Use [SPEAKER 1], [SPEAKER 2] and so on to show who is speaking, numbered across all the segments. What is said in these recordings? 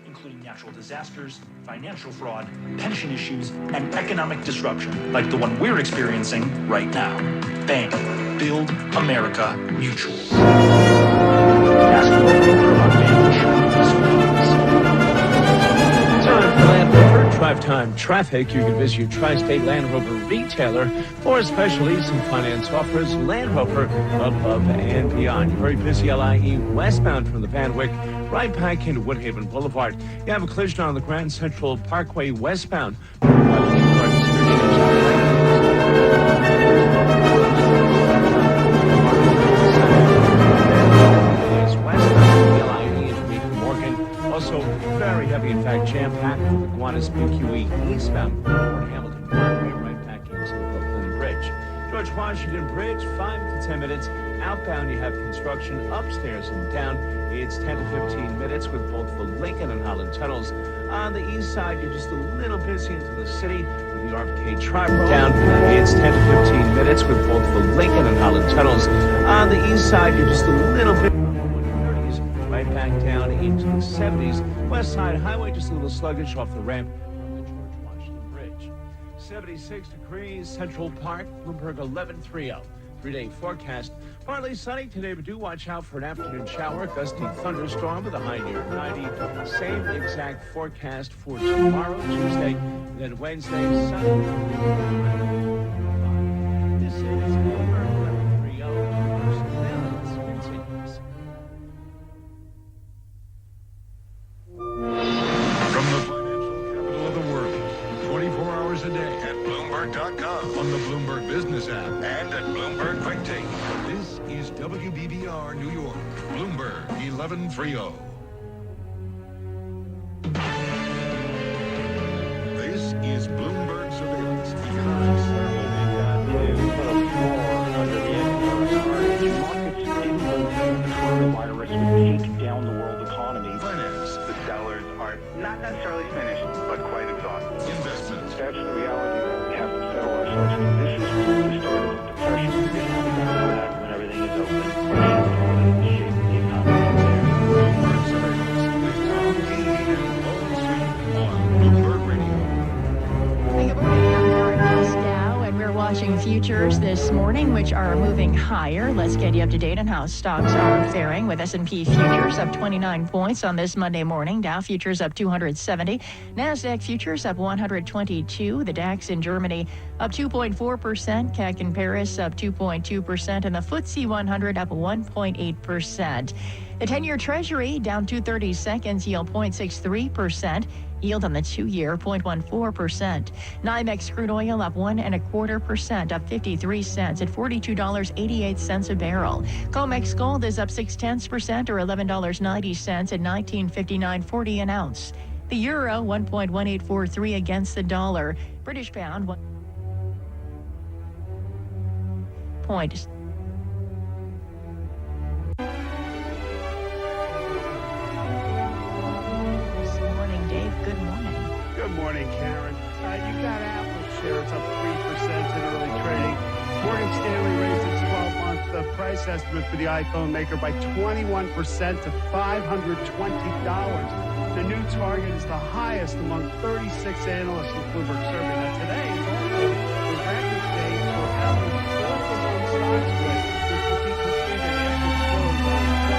[SPEAKER 1] including natural disasters, financial fraud, pension issues, and economic disruption like the one we're experiencing right now. Bank, Build America Mutual. Ask your broker about bank insurance.
[SPEAKER 2] Time for Land Rover Drive Time Traffic. You can visit your Tri-State Land Rover retailer for special lease and finance offers. Land Rover above and beyond. Very busy LIE westbound from the Van Wyck right back into Woodhaven Boulevard. You have a collision on the Grand Central Parkway westbound. Also very heavy, in fact, jam-packed from the Gowanus PQE eastbound Port Hamilton Parkway right back into the Brooklyn Bridge. George Washington Bridge, 5 to 10 minutes. Outbound, you have construction upstairs and down. It's 10 to 15 minutes with both the Lincoln and Holland tunnels. On the east side, you're just a little busy into the city with the RFK Tri-Road. Down, it's 10 to 15 minutes with both the Lincoln and Holland tunnels. On the east side, you're just a little bit right back down into the 70s. West Side Highway, just a little sluggish off the ramp from the George Washington Bridge. 76 degrees, Central Park, Bloomberg 1130. 3-day forecast. Partly sunny today, but do watch out for an afternoon shower. Gusty thunderstorm with a high near 90. Same exact forecast for tomorrow, Tuesday, then Wednesday, sunny. This is Bloomberg 1130. Surveillance continues.
[SPEAKER 3] From the financial capital of the world, 24 hours a day
[SPEAKER 4] at Bloomberg.com,
[SPEAKER 3] on the Bloomberg Business app,
[SPEAKER 4] and at Bloomberg Quick Take.
[SPEAKER 3] This is WBBR New York, Bloomberg 1130. This is Bloomberg Surveillance Economics.
[SPEAKER 5] Virus would take down the world economy.
[SPEAKER 3] Finance.
[SPEAKER 6] The sellers are not necessarily finished, but quite exhausted.
[SPEAKER 3] Investment.
[SPEAKER 5] That's the reality that we have to settle ourselves to. This is the start of the depression. We're going to come back when everything is open. The shape of the economy.
[SPEAKER 3] Bloomberg Surveillance with Tom Keene and Paul Sweet on Bloomberg Radio.
[SPEAKER 7] Good morning, I'm Karen Moscow, and we're watching futures this morning, which are moving higher. Let's get you up to date on how stocks are faring, with S&P futures up 29 points on this Monday morning. Dow futures up 270. NASDAQ futures up 122. The DAX in Germany up 2.4%. CAC in Paris up 2.2%. And the FTSE 100 up 1.8%. The 10-year Treasury down 230 seconds, yield 0.63%. Yield on the 2-year, 0.14%. NYMEX crude oil up 1.25%, up 53 cents at $42.88 a barrel. COMEX gold is up 0.6%, or $11.90 at $19.5940 an ounce. The euro 1.1843 against the dollar. British pound 1.
[SPEAKER 8] Good morning, Karen. You got Apple shares up 3% in early trading. Morgan Stanley raised its 12-month price estimate for the iPhone maker by 21% to $520. The new target is the highest among 36 analysts in Bloomberg survey. Now, today is also the record day for Apple's 4-for-1 stock split, which will be completed after close on Friday.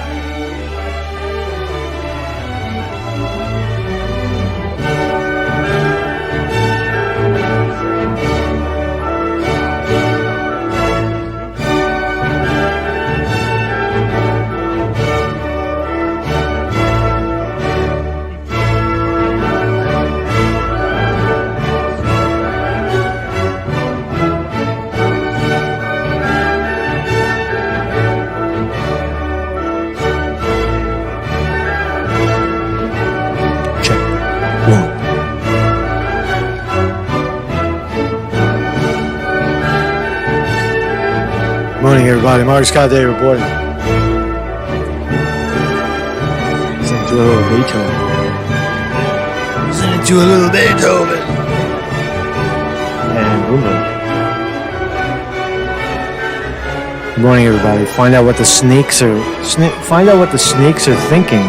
[SPEAKER 9] Morning, everybody. Mark Scott Day reporting. Listen to a little Beethoven. Listen to a little Beethoven. And Bloomberg. Good morning, everybody. Find out what the snakes are. Find out what the snakes are thinking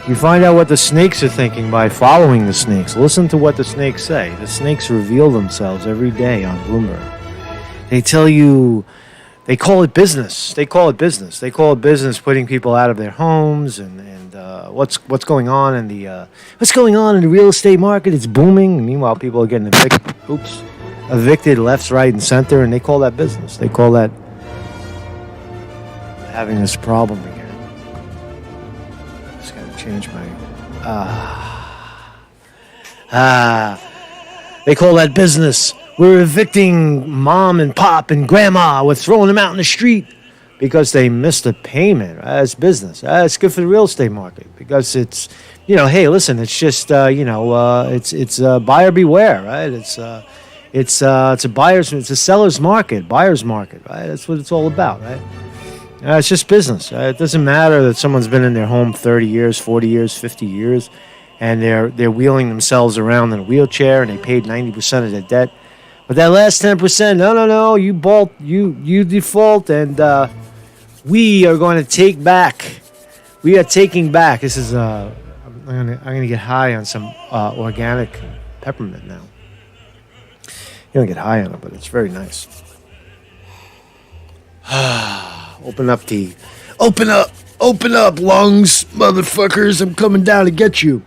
[SPEAKER 9] You find out what the snakes are thinking by following the snakes. Listen to what the snakes say. The snakes reveal themselves every day on Bloomberg. They tell you, they call it business. They call it business. They call it business putting people out of their homes and what's going on in the real estate market. It's booming. And meanwhile, people are getting evicted left, right, and center, and they call that business. They call that having this problem again. Just gotta change my they call that business. We're evicting mom and pop and grandma. We're throwing them out in the street because they missed a payment. That's business. It's good for the real estate market because it's, hey, listen, it's just, it's buyer beware, right? It's a seller's market, buyer's market, right? That's what it's all about, right? It's just business. Right? It doesn't matter that someone's been in their home 30 years, 40 years, 50 years, and they're wheeling themselves around in a wheelchair and they paid 90% of their debt. But that last 10%, no, you default, and we are going to take back. We are taking back. This is I'm gonna get high on some organic peppermint now. You don't get high on it, but it's very nice. Open up, lungs, motherfuckers! I'm coming down to get you.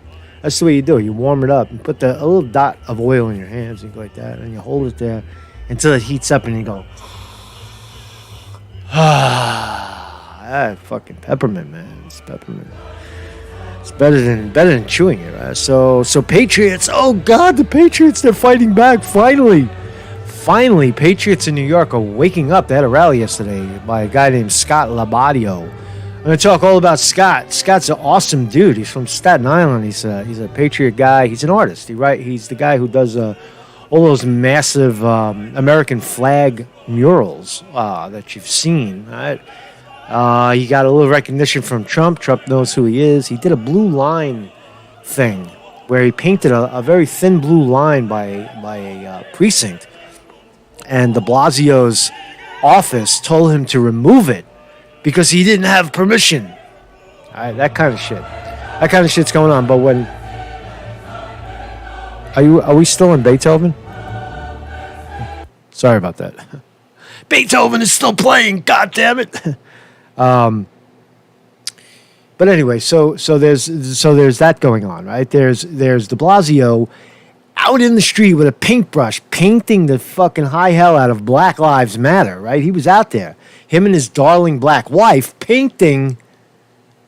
[SPEAKER 9] That's the way you do it. You warm it up and put a little dot of oil in your hands and go like that, and you hold it there until it heats up, and you go, fucking peppermint, man. It's peppermint. It's better than chewing it, right? So Patriots. Oh God, the Patriots! They're fighting back. Finally, Patriots in New York are waking up. They had a rally yesterday by a guy named Scott Lobaido. I'm going to talk all about Scott. Scott's an awesome dude. He's from Staten Island. He's a Patriot guy. He's an artist. He's the guy who does all those massive American flag murals that you've seen. Right? He got a little recognition from Trump. Trump knows who he is. He did a blue line thing where he painted a very thin blue line by a precinct, and de Blasio's office told him to remove it because he didn't have permission. All right, that kind of shit. That kind of shit's going on. But when are we still in Beethoven? Sorry about that. Beethoven is still playing. God damn it. But anyway, so there's that going on, right? There's de Blasio out in the street with a paintbrush painting the fucking high hell out of Black Lives Matter, right? He was out there. Him and his darling black wife painting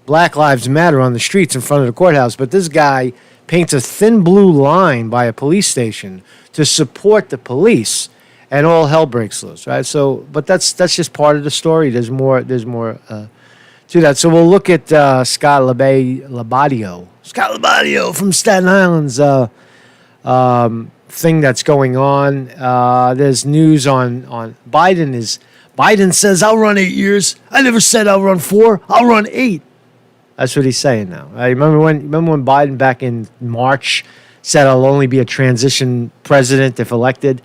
[SPEAKER 9] Black Lives Matter on the streets in front of the courthouse. But this guy paints a thin blue line by a police station to support the police, and all hell breaks loose, right? So, but that's just part of the story. There's more to that. So we'll look at Scott Lobaido from Staten Island's thing that's going on. There's news on Biden. Biden says, I'll run 8 years. I never said I'll run 4. I'll run 8. That's what he's saying now. Right? Remember when Biden back in March said I'll only be a transition president if elected?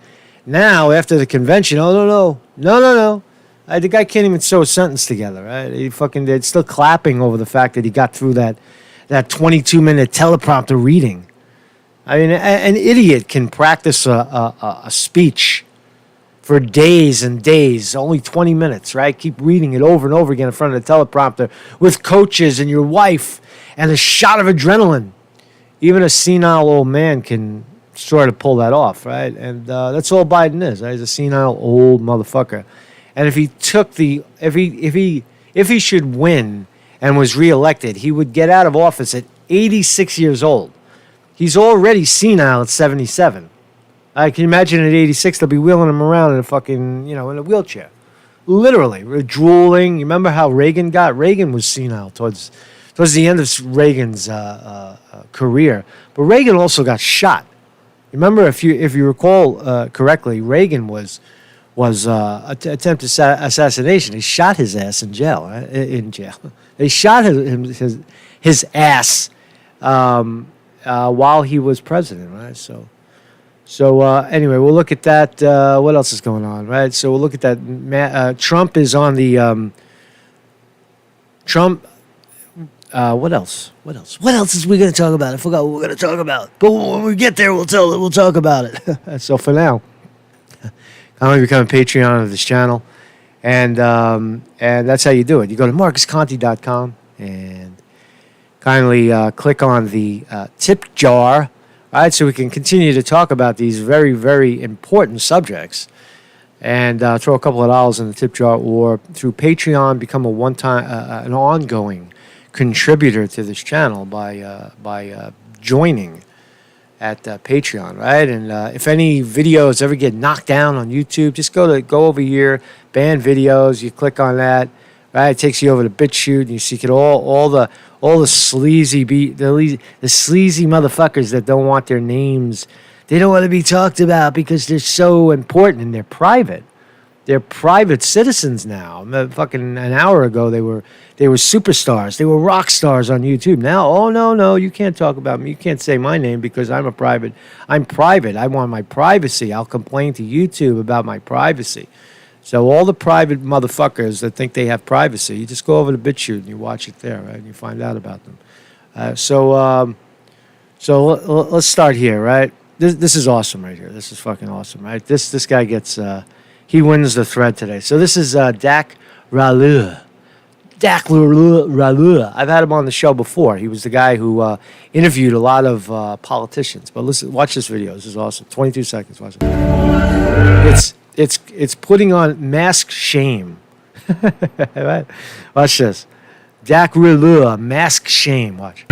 [SPEAKER 9] Now, after the convention, no. The guy can't even sew a sentence together, right? They're still clapping over the fact that he got through that 22-minute teleprompter reading. I mean, an idiot can practice a speech for days and days, only 20 minutes, right? Keep reading it over and over again in front of the teleprompter with coaches and your wife and a shot of adrenaline. Even a senile old man can sort of pull that off, right? And that's all Biden is. Right? He's a senile old motherfucker. And if he should win and was reelected, he would get out of office at 86 years old. He's already senile at 77. I can imagine at 86 they'll be wheeling him around in a fucking, in a wheelchair. Literally, drooling. You remember how Reagan got? Reagan was senile towards the end of Reagan's career. But Reagan also got shot. Remember, if you recall correctly, Reagan was attempted assassination. They shot his ass in jail. They shot his ass while he was president, right? So anyway, we'll look at that. What else is going on, right? So we'll look at that. Trump is on the What else? What else? What else is we going to talk about? I forgot what we're going to talk about. But when we get there, we'll talk about it. So for now, I'm going to become a Patreon of this channel. And that's how you do it. You go to marcusconte.com and kindly click on the tip jar, all right, so we can continue to talk about these very, very important subjects. And throw a couple of dollars in the tip jar, or through Patreon, become a one-time, an ongoing contributor to this channel by joining at Patreon, right? And if any videos ever get knocked down on YouTube, just go over here, ban videos. You click on that, right? It takes you over to BitChute, and you see all the sleazy the sleazy motherfuckers that don't want their names. They don't want to be talked about because they're so important and they're private. They're private citizens now. Fucking an hour ago, they were superstars. They were rock stars on YouTube. Now, oh no, you can't talk about me. You can't say my name because I'm private. I'm private. I want my privacy. I'll complain to YouTube about my privacy. So all the private motherfuckers that think they have privacy, you just go over to BitChute and you watch it there, right? And you find out about them. So let's start here, right? This is awesome right here. This is fucking awesome, right? This guy gets he wins the thread today. So this is Dak Ralua. Dak Ralua. I've had him on the show before. He was the guy who interviewed a lot of politicians. But listen, watch this video. This is awesome. 22 seconds. Watch it. It's putting on mask shame. Right? Watch this. Dak Ralua, mask shame. Watch.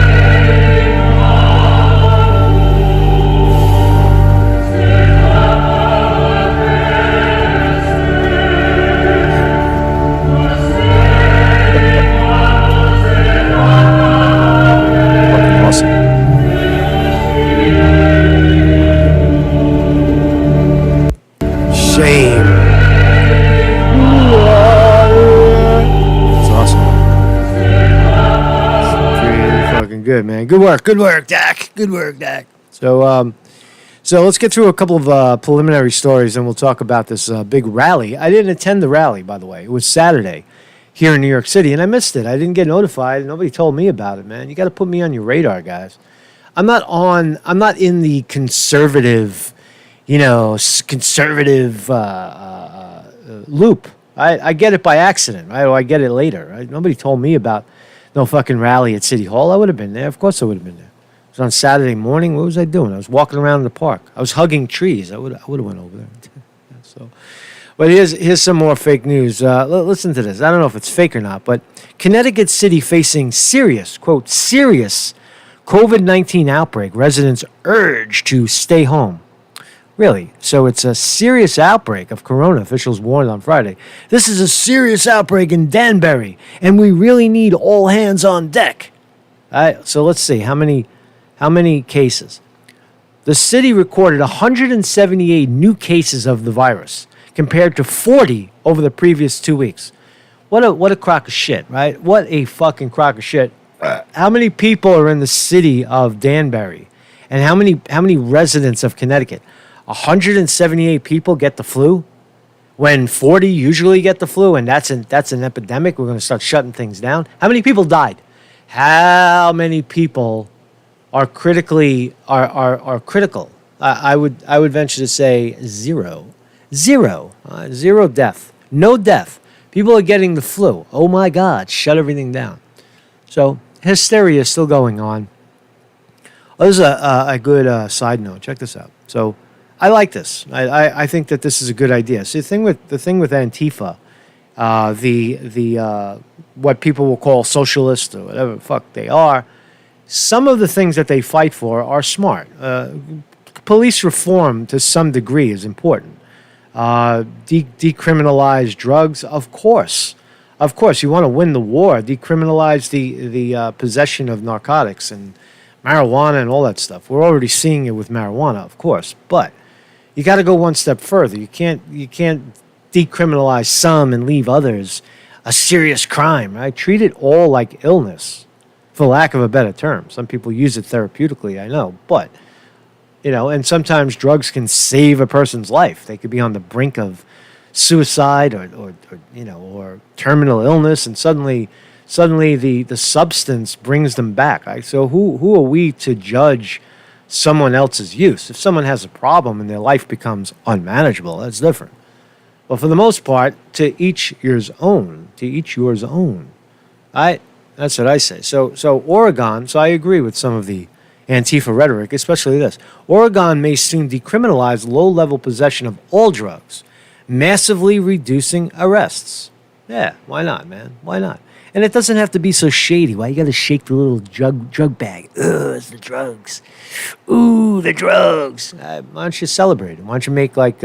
[SPEAKER 9] Shame. That's awesome. It's pretty fucking good, man. Good work, Dak. Good work, Dak. So let's get through a couple of preliminary stories, and we'll talk about this big rally. I didn't attend the rally, by the way. It was Saturday here in New York City, and I missed it. I didn't get notified. Nobody told me about it, man. You got to put me on your radar, guys. I'm not in the conservative, loop. I get it by accident, right? Or I get it later, right? Nobody told me about no fucking rally at City Hall. I would have been there. Of course I would have been there. It was on Saturday morning. What was I doing? I was walking around in the park. I was hugging trees. I would have went over there. So, but here's some more fake news. Listen to this. I don't know if it's fake or not, but Connecticut City facing serious, quote, serious COVID-19 outbreak. Residents urged to stay home. Really? So it's a serious outbreak of corona, officials warned on Friday. This is a serious outbreak in Danbury, and we really need all hands on deck. All right, so let's see. How many cases? The city recorded 178 new cases of the virus, compared to 40 over the previous 2 weeks. What a crock of shit, right? What a fucking crock of shit. How many people are in the city of Danbury? And how many residents of Connecticut? 178 people get the flu, when 40 usually get the flu, and that's an epidemic. We're going to start shutting things down. How many people died? How many people are critical? I would venture to say zero death, no death. People are getting the flu. Oh my God! Shut everything down. So hysteria is still going on. Oh, this is a good side note. Check this out. So I like this. I think that this is a good idea. See, the thing with Antifa, what people will call socialists or whatever the fuck they are, some of the things that they fight for are smart. Police reform to some degree is important. Decriminalize drugs, of course. Of course, you want to win the war. Decriminalize the possession of narcotics and marijuana and all that stuff. We're already seeing it with marijuana, of course, but you got to go one step further. You can't decriminalize some and leave others a serious crime, right? Treat it all like illness, for lack of a better term. Some people use it therapeutically, I know, but and sometimes drugs can save a person's life. They could be on the brink of suicide or terminal illness, and suddenly suddenly the substance brings them back. Right? So who are we to judge someone else's use? If someone has a problem and their life becomes unmanageable, that's different. But for the most part, to each yours own. To each yours own. That's what I say. So Oregon. So I agree with some of the Antifa rhetoric, especially this. Oregon may soon decriminalize low-level possession of all drugs, massively reducing arrests. Yeah, why not, man? Why not? And it doesn't have to be so shady. Why you got to shake the little drug bag? Ugh, it's the drugs. Ooh, the drugs. Why don't you celebrate it? Why don't you make like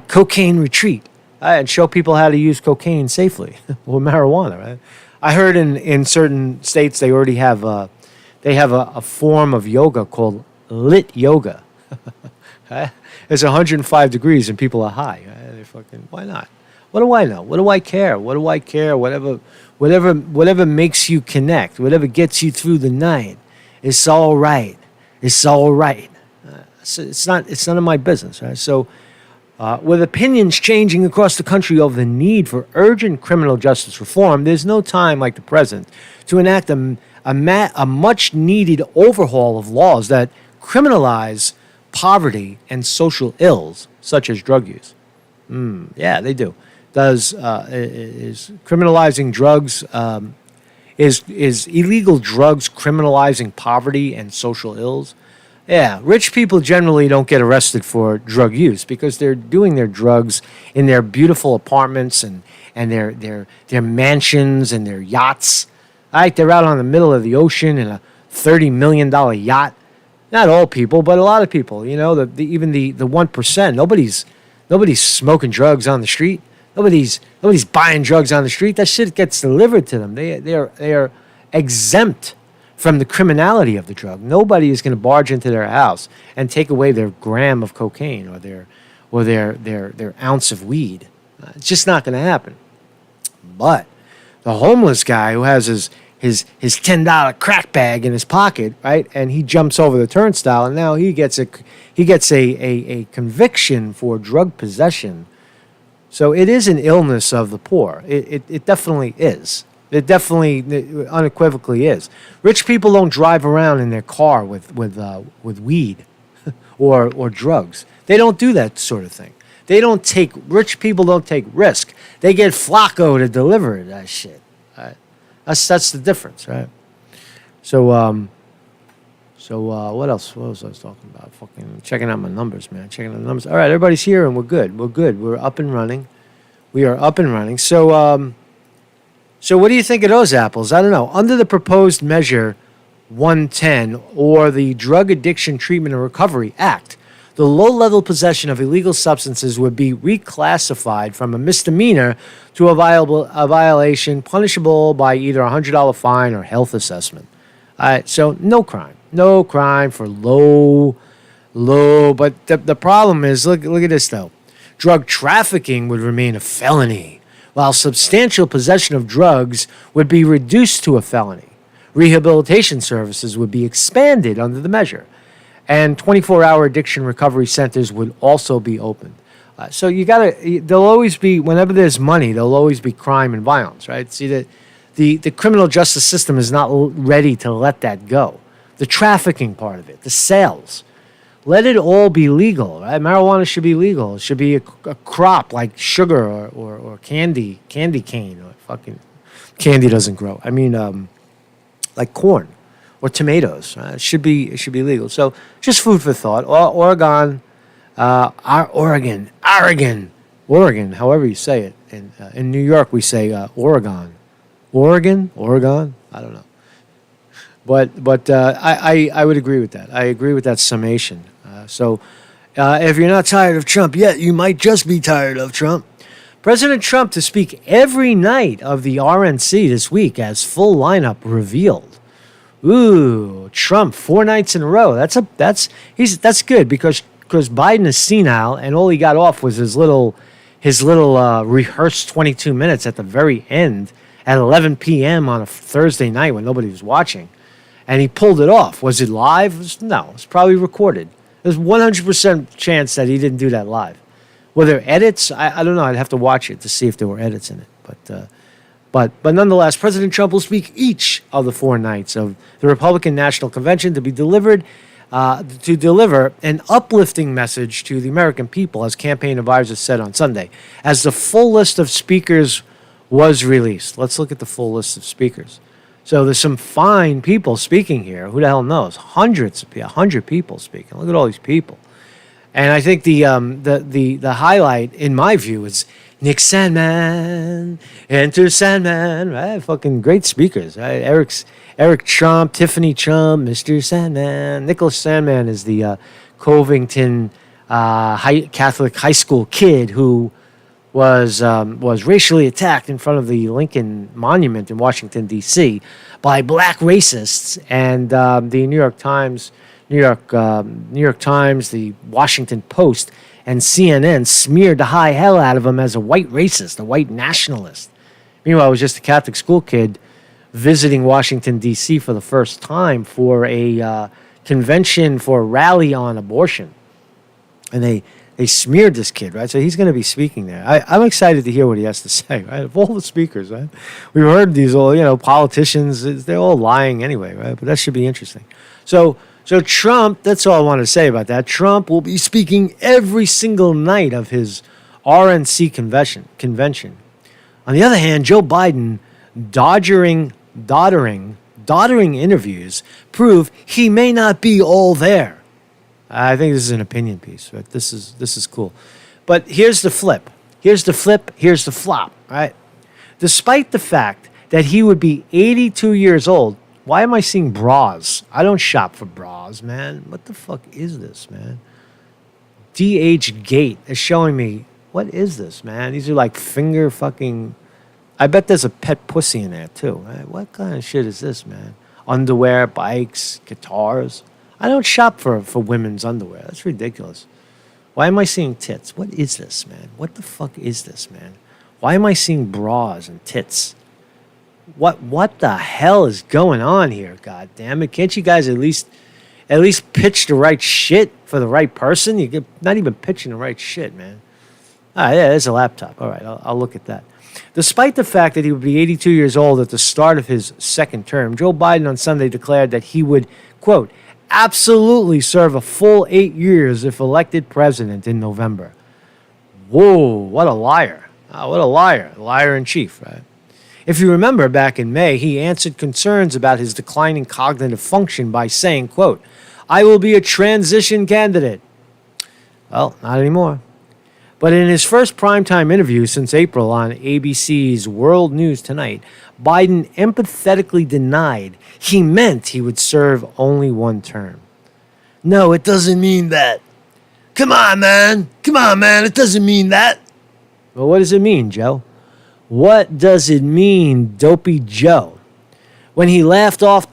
[SPEAKER 9] cocaine retreat and show people how to use cocaine safely or marijuana, right? I heard in certain states they already have a form of yoga called lit yoga. It's 105 degrees and people are high. They fucking, why not? What do I know? What do I care? What do I care? Whatever makes you connect, whatever gets you through the night, it's all right. It's all right. It's none of my business, right? So, with opinions changing across the country over the need for urgent criminal justice reform, there's no time like the present to enact a much-needed overhaul of laws that criminalize poverty and social ills, such as drug use. Yeah, they do. Is criminalizing drugs, is illegal drugs criminalizing poverty and social ills? Yeah, rich people generally don't get arrested for drug use because they're doing their drugs in their beautiful apartments and their mansions and their yachts. Right? They're out on the middle of the ocean in a $30 million yacht. Not all people, but a lot of people. You know, even the 1%. Nobody's smoking drugs on the street. Nobody's buying drugs on the street. That shit gets delivered to them. They are exempt from the criminality of the drug. Nobody is going to barge into their house and take away their gram of cocaine or their ounce of weed. It's just not going to happen. But the homeless guy who has his $10 crack bag in his pocket, right, and he jumps over the turnstile, and now he gets a conviction for drug possession. So it is an illness of the poor. It definitely is. It definitely, unequivocally is. Rich people don't drive around in their car with weed or drugs. They don't do that sort of thing. Rich people don't take risk. They get Flacco to deliver that shit. Right? That's the difference, right? So what else? What was I talking about? Fucking checking out my numbers, man. Checking out the numbers. All right, everybody's here and we're good. We're up and running. We are up and running. So what do you think of those apples? I don't know. Under the proposed measure 110 or the Drug Addiction Treatment and Recovery Act, the low-level possession of illegal substances would be reclassified from a misdemeanor to a violation punishable by either a $100 fine or health assessment. All right, so no crime for low. But the problem is, look at this though. Drug trafficking would remain a felony, while substantial possession of drugs would be reduced to a felony. Rehabilitation services would be expanded under the measure, and 24-hour addiction recovery centers would also be opened. So there'll always be, whenever there's money, there'll always be crime and violence, right? See, the criminal justice system is not ready to let that go. The trafficking part of it, the sales, let it all be legal, right? Marijuana should be legal. It should be a crop like sugar or candy cane, or fucking candy doesn't grow. I mean, like corn or tomatoes. It should be legal. So just food for thought. Oregon, Oregon, however you say it. In New York, we say Oregon. Oregon. I don't know. But I would agree with that. I agree with that summation. So if you're not tired of Trump yet, you might just be tired of Trump. President Trump to speak every night of the RNC this week as full lineup revealed. Ooh, Trump 4 nights in a row. That's good because Biden is senile and all he got off was his little rehearsed 22 minutes at the very end at 11 p.m. on a Thursday night when nobody was watching. And he pulled it off. Was it live? No, it's probably recorded. There's 100% chance that he didn't do that live. Were there edits? I don't know. I'd have to watch it to see if there were edits in it. But nonetheless, President Trump will speak each of the 4 nights of the Republican National Convention to deliver an uplifting message to the American people, as campaign advisors said on Sunday, as the full list of speakers was released. Let's look at the full list of speakers. So there's some fine people speaking here. Who the hell knows? Hundreds of people, 100 people speaking. Look at all these people. And I think the highlight, in my view, is Nick Sandman, enter Sandman, right? Fucking great speakers, right? Eric Trump, Tiffany Trump, Mr. Sandman. Nicholas Sandman is the Covington Catholic high school kid who was racially attacked in front of the Lincoln Monument in Washington, D.C. by black racists, and the New York Times, the Washington Post, and CNN smeared the high hell out of him as a white racist, a white nationalist. Meanwhile, I was just a Catholic school kid visiting Washington, D.C. for the first time for a convention for a rally on abortion. And they smeared this kid, right? So he's going to be speaking there. I'm excited to hear what he has to say, right? Of all the speakers, right? We've heard these all, politicians, they're all lying anyway, right? But that should be interesting. So Trump, that's all I want to say about that. Trump will be speaking every single night of his RNC convention. On the other hand, Joe Biden, doddering interviews prove he may not be all there. I think this is an opinion piece, right? This is cool. But here's the flip. Here's the flop, right? Despite the fact that he would be 82 years old, why am I seeing bras? I don't shop for bras, man. What the fuck is this, man? DH Gate is showing me, what is this, man? These are like finger fucking... I bet there's a pet pussy in there, too. Right? What kind of shit is this, man? Underwear, bikes, guitars. I don't shop for women's underwear. That's ridiculous. Why am I seeing tits? What is this, man? What the fuck is this, man? Why am I seeing bras and tits? What the hell is going on here? God damn it! Can't you guys at least pitch the right shit for the right person? You're not even pitching the right shit, man. Ah, yeah, there's a laptop. All right, I'll look at that. Despite the fact that he would be 82 years old at the start of his second term, Joe Biden on Sunday declared that he would, quote, absolutely serve a full 8 years if elected president in November. Whoa, what a liar. What a liar. Liar in chief, right? If you remember, back in May, he answered concerns about his declining cognitive function by saying, quote, I will be a transition candidate. Well, not anymore. But in his first primetime interview since April on ABC's World News Tonight, Biden empathetically denied he meant he would serve only one term. No, it doesn't mean that. Come on, man. It doesn't mean that. Well, what does it mean, Joe? What does it mean, Dopey Joe? When he laughed off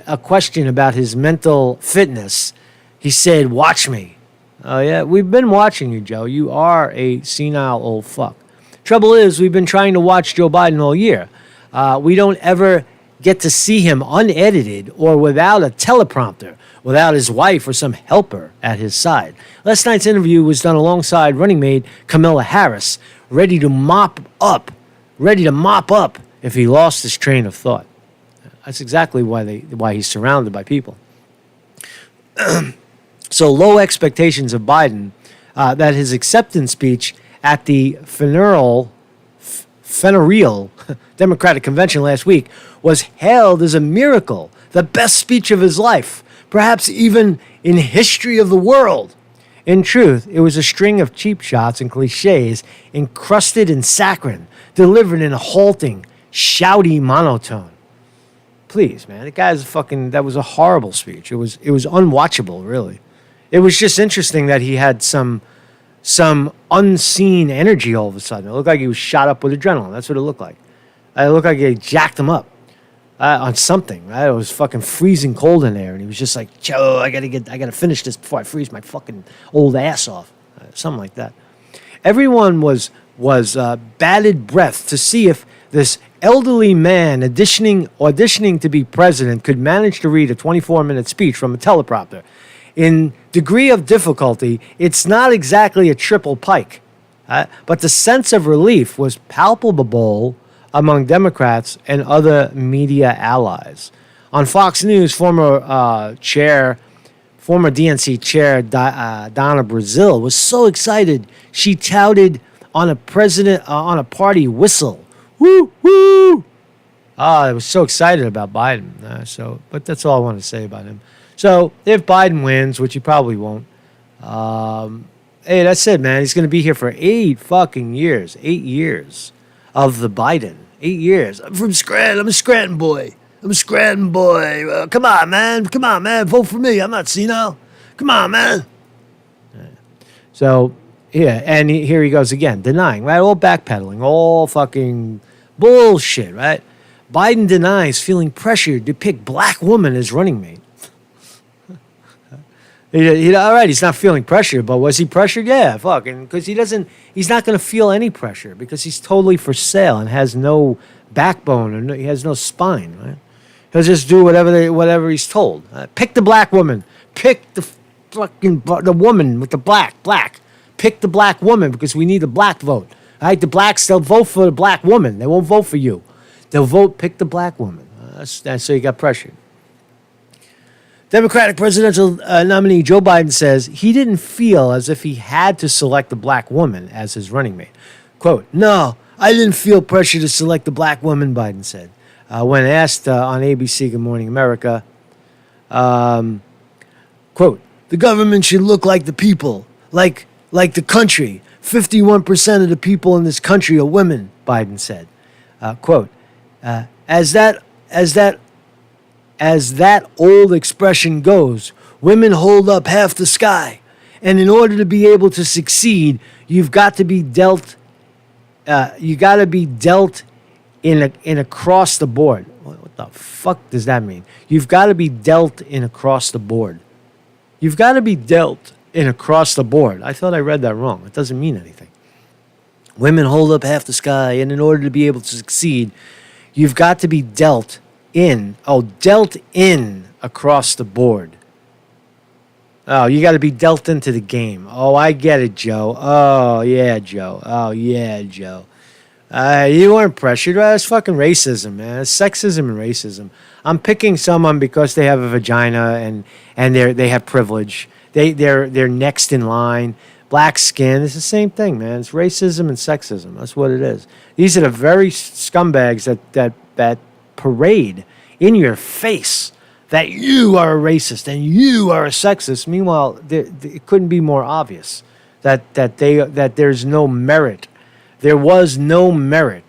[SPEAKER 9] a question about his mental fitness, he said, watch me. Oh, yeah, we've been watching you, Joe. You are a senile old fuck. Trouble is, we've been trying to watch Joe Biden all year. We don't ever get to see him unedited or without a teleprompter, without his wife or some helper at his side. Last night's interview was done alongside running mate Kamala Harris, ready to mop up if he lost his train of thought. That's exactly why he's surrounded by people. So low expectations of Biden that his acceptance speech at the Senile Democratic Convention last week was hailed as a miracle, the best speech of his life, perhaps even in history of the world. In truth, it was a string of cheap shots and cliches encrusted in saccharine, delivered in a halting, shouty monotone. Please, man, that was a horrible speech. It was unwatchable, really. It was just interesting that he had some unseen energy all of a sudden. It looked like he was shot up with adrenaline. That's what it looked like. It looked like they jacked him up on something, right? It was fucking freezing cold in there, and he was just like, Joe, I gotta finish this before I freeze my fucking old ass off. Something like that. Everyone was bated breath to see if this elderly man auditioning to be president could manage to read a 24-minute speech from a teleprompter. In degree of difficulty, it's not exactly a triple pike, but the sense of relief was palpable among Democrats and other media allies. On Fox News, former DNC chair Donna Brazile was so excited she touted on a party whistle. Woo woo! I was so excited about Biden. But that's all I want to say about him. So if Biden wins, which he probably won't, hey, that's it, man. He's going to be here for 8 fucking years. 8 years of the Biden. 8 years. I'm from Scranton. I'm a Scranton boy. Come on, man. Vote for me. I'm not senile. Come on, man. So, yeah, and here he goes again, denying, right? All backpedaling, all fucking bullshit, right? Biden denies feeling pressured to pick black woman as running mate. All right, he's not feeling pressure, but was he pressured? Yeah, fucking, because he's not going to feel any pressure because he's totally for sale and has no backbone he has no spine, right? He'll just do whatever he's told. Pick the black woman. Pick the the woman with the black. Pick the black woman because we need the black vote. All right, the blacks, they'll vote for the black woman. They won't vote for you. They'll pick the black woman. So he got pressured. Democratic presidential nominee Joe Biden says he didn't feel as if he had to select the black woman as his running mate. Quote, "No, I didn't feel pressure to select the black woman," Biden said. When asked on ABC Good Morning America, quote, "The government should look like the people, like the country. 51% of the people in this country are women," Biden said. Quote, as that old expression goes, women hold up half the sky. And in order to be able to succeed, you've got to be dealt in across the board. What the fuck does that mean? You've got to be dealt in across the board. You've got to be dealt in across the board. I thought I read that wrong. It doesn't mean anything. Women hold up half the sky, and in order to be able to succeed, you've got to be dealt in across the board. Oh, you got to be dealt into the game. Oh, I get it, Joe. Oh, yeah, Joe. You weren't pressured. That's fucking racism, man. It's sexism and racism. I'm picking someone because they have a vagina and they have privilege. They're next in line. Black skin. It's the same thing, man. It's racism and sexism. That's what it is. These are the very scumbags that parade in your face that you are a racist and you are a sexist. Meanwhile, it couldn't be more obvious that there's no merit. There was no merit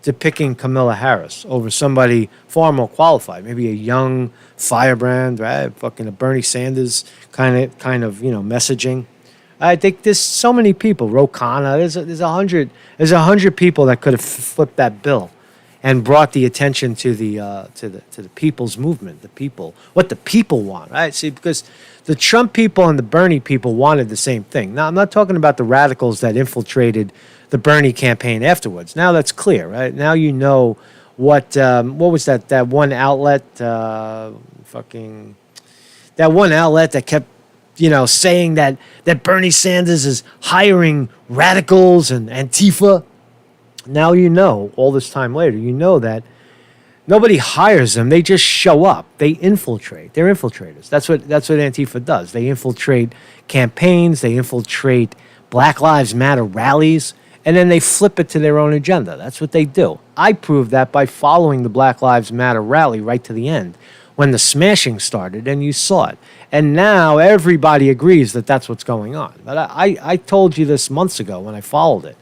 [SPEAKER 9] to picking Kamala Harris over somebody far more qualified, maybe a young firebrand, right? Fucking a Bernie Sanders kind of messaging. I think there's so many people. Ro Khanna, there's 100 people that could have flipped that bill and brought the attention to the people's movement, what the people want, right? See, because the Trump people and the Bernie people wanted the same thing. Now, I'm not talking about the radicals that infiltrated the Bernie campaign afterwards. Now that's clear, right? Now you know what was that one outlet, that one outlet that kept, saying that Bernie Sanders is hiring radicals and Antifa. Now all this time later, that nobody hires them. They just show up. They infiltrate. They're infiltrators. That's what Antifa does. They infiltrate campaigns. They infiltrate Black Lives Matter rallies. And then they flip it to their own agenda. That's what they do. I proved that by following the Black Lives Matter rally right to the end when the smashing started, and you saw it. And now everybody agrees that that's what's going on. But I told you this months ago when I followed it.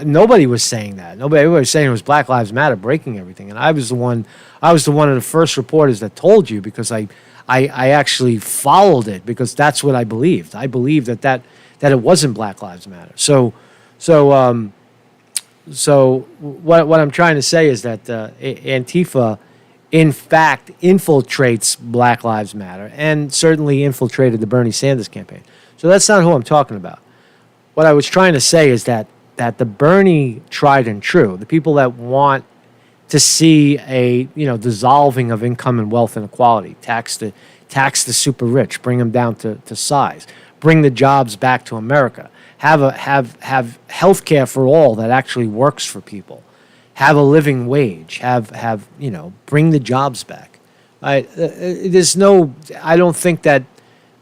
[SPEAKER 9] Nobody was saying that. Everybody was saying it was Black Lives Matter breaking everything. And I was one of the first reporters that told you because I actually followed it because that's what I believed. I believed that it wasn't Black Lives Matter. So what I'm trying to say is that Antifa, in fact, infiltrates Black Lives Matter and certainly infiltrated the Bernie Sanders campaign. So that's not who I'm talking about. What I was trying to say is that the Bernie tried and true, the people that want to see a dissolving of income and wealth inequality, tax the super rich, bring them down to size, bring the jobs back to America. Have health care for all that actually works for people. have a living wage, bring the jobs back. I don't think that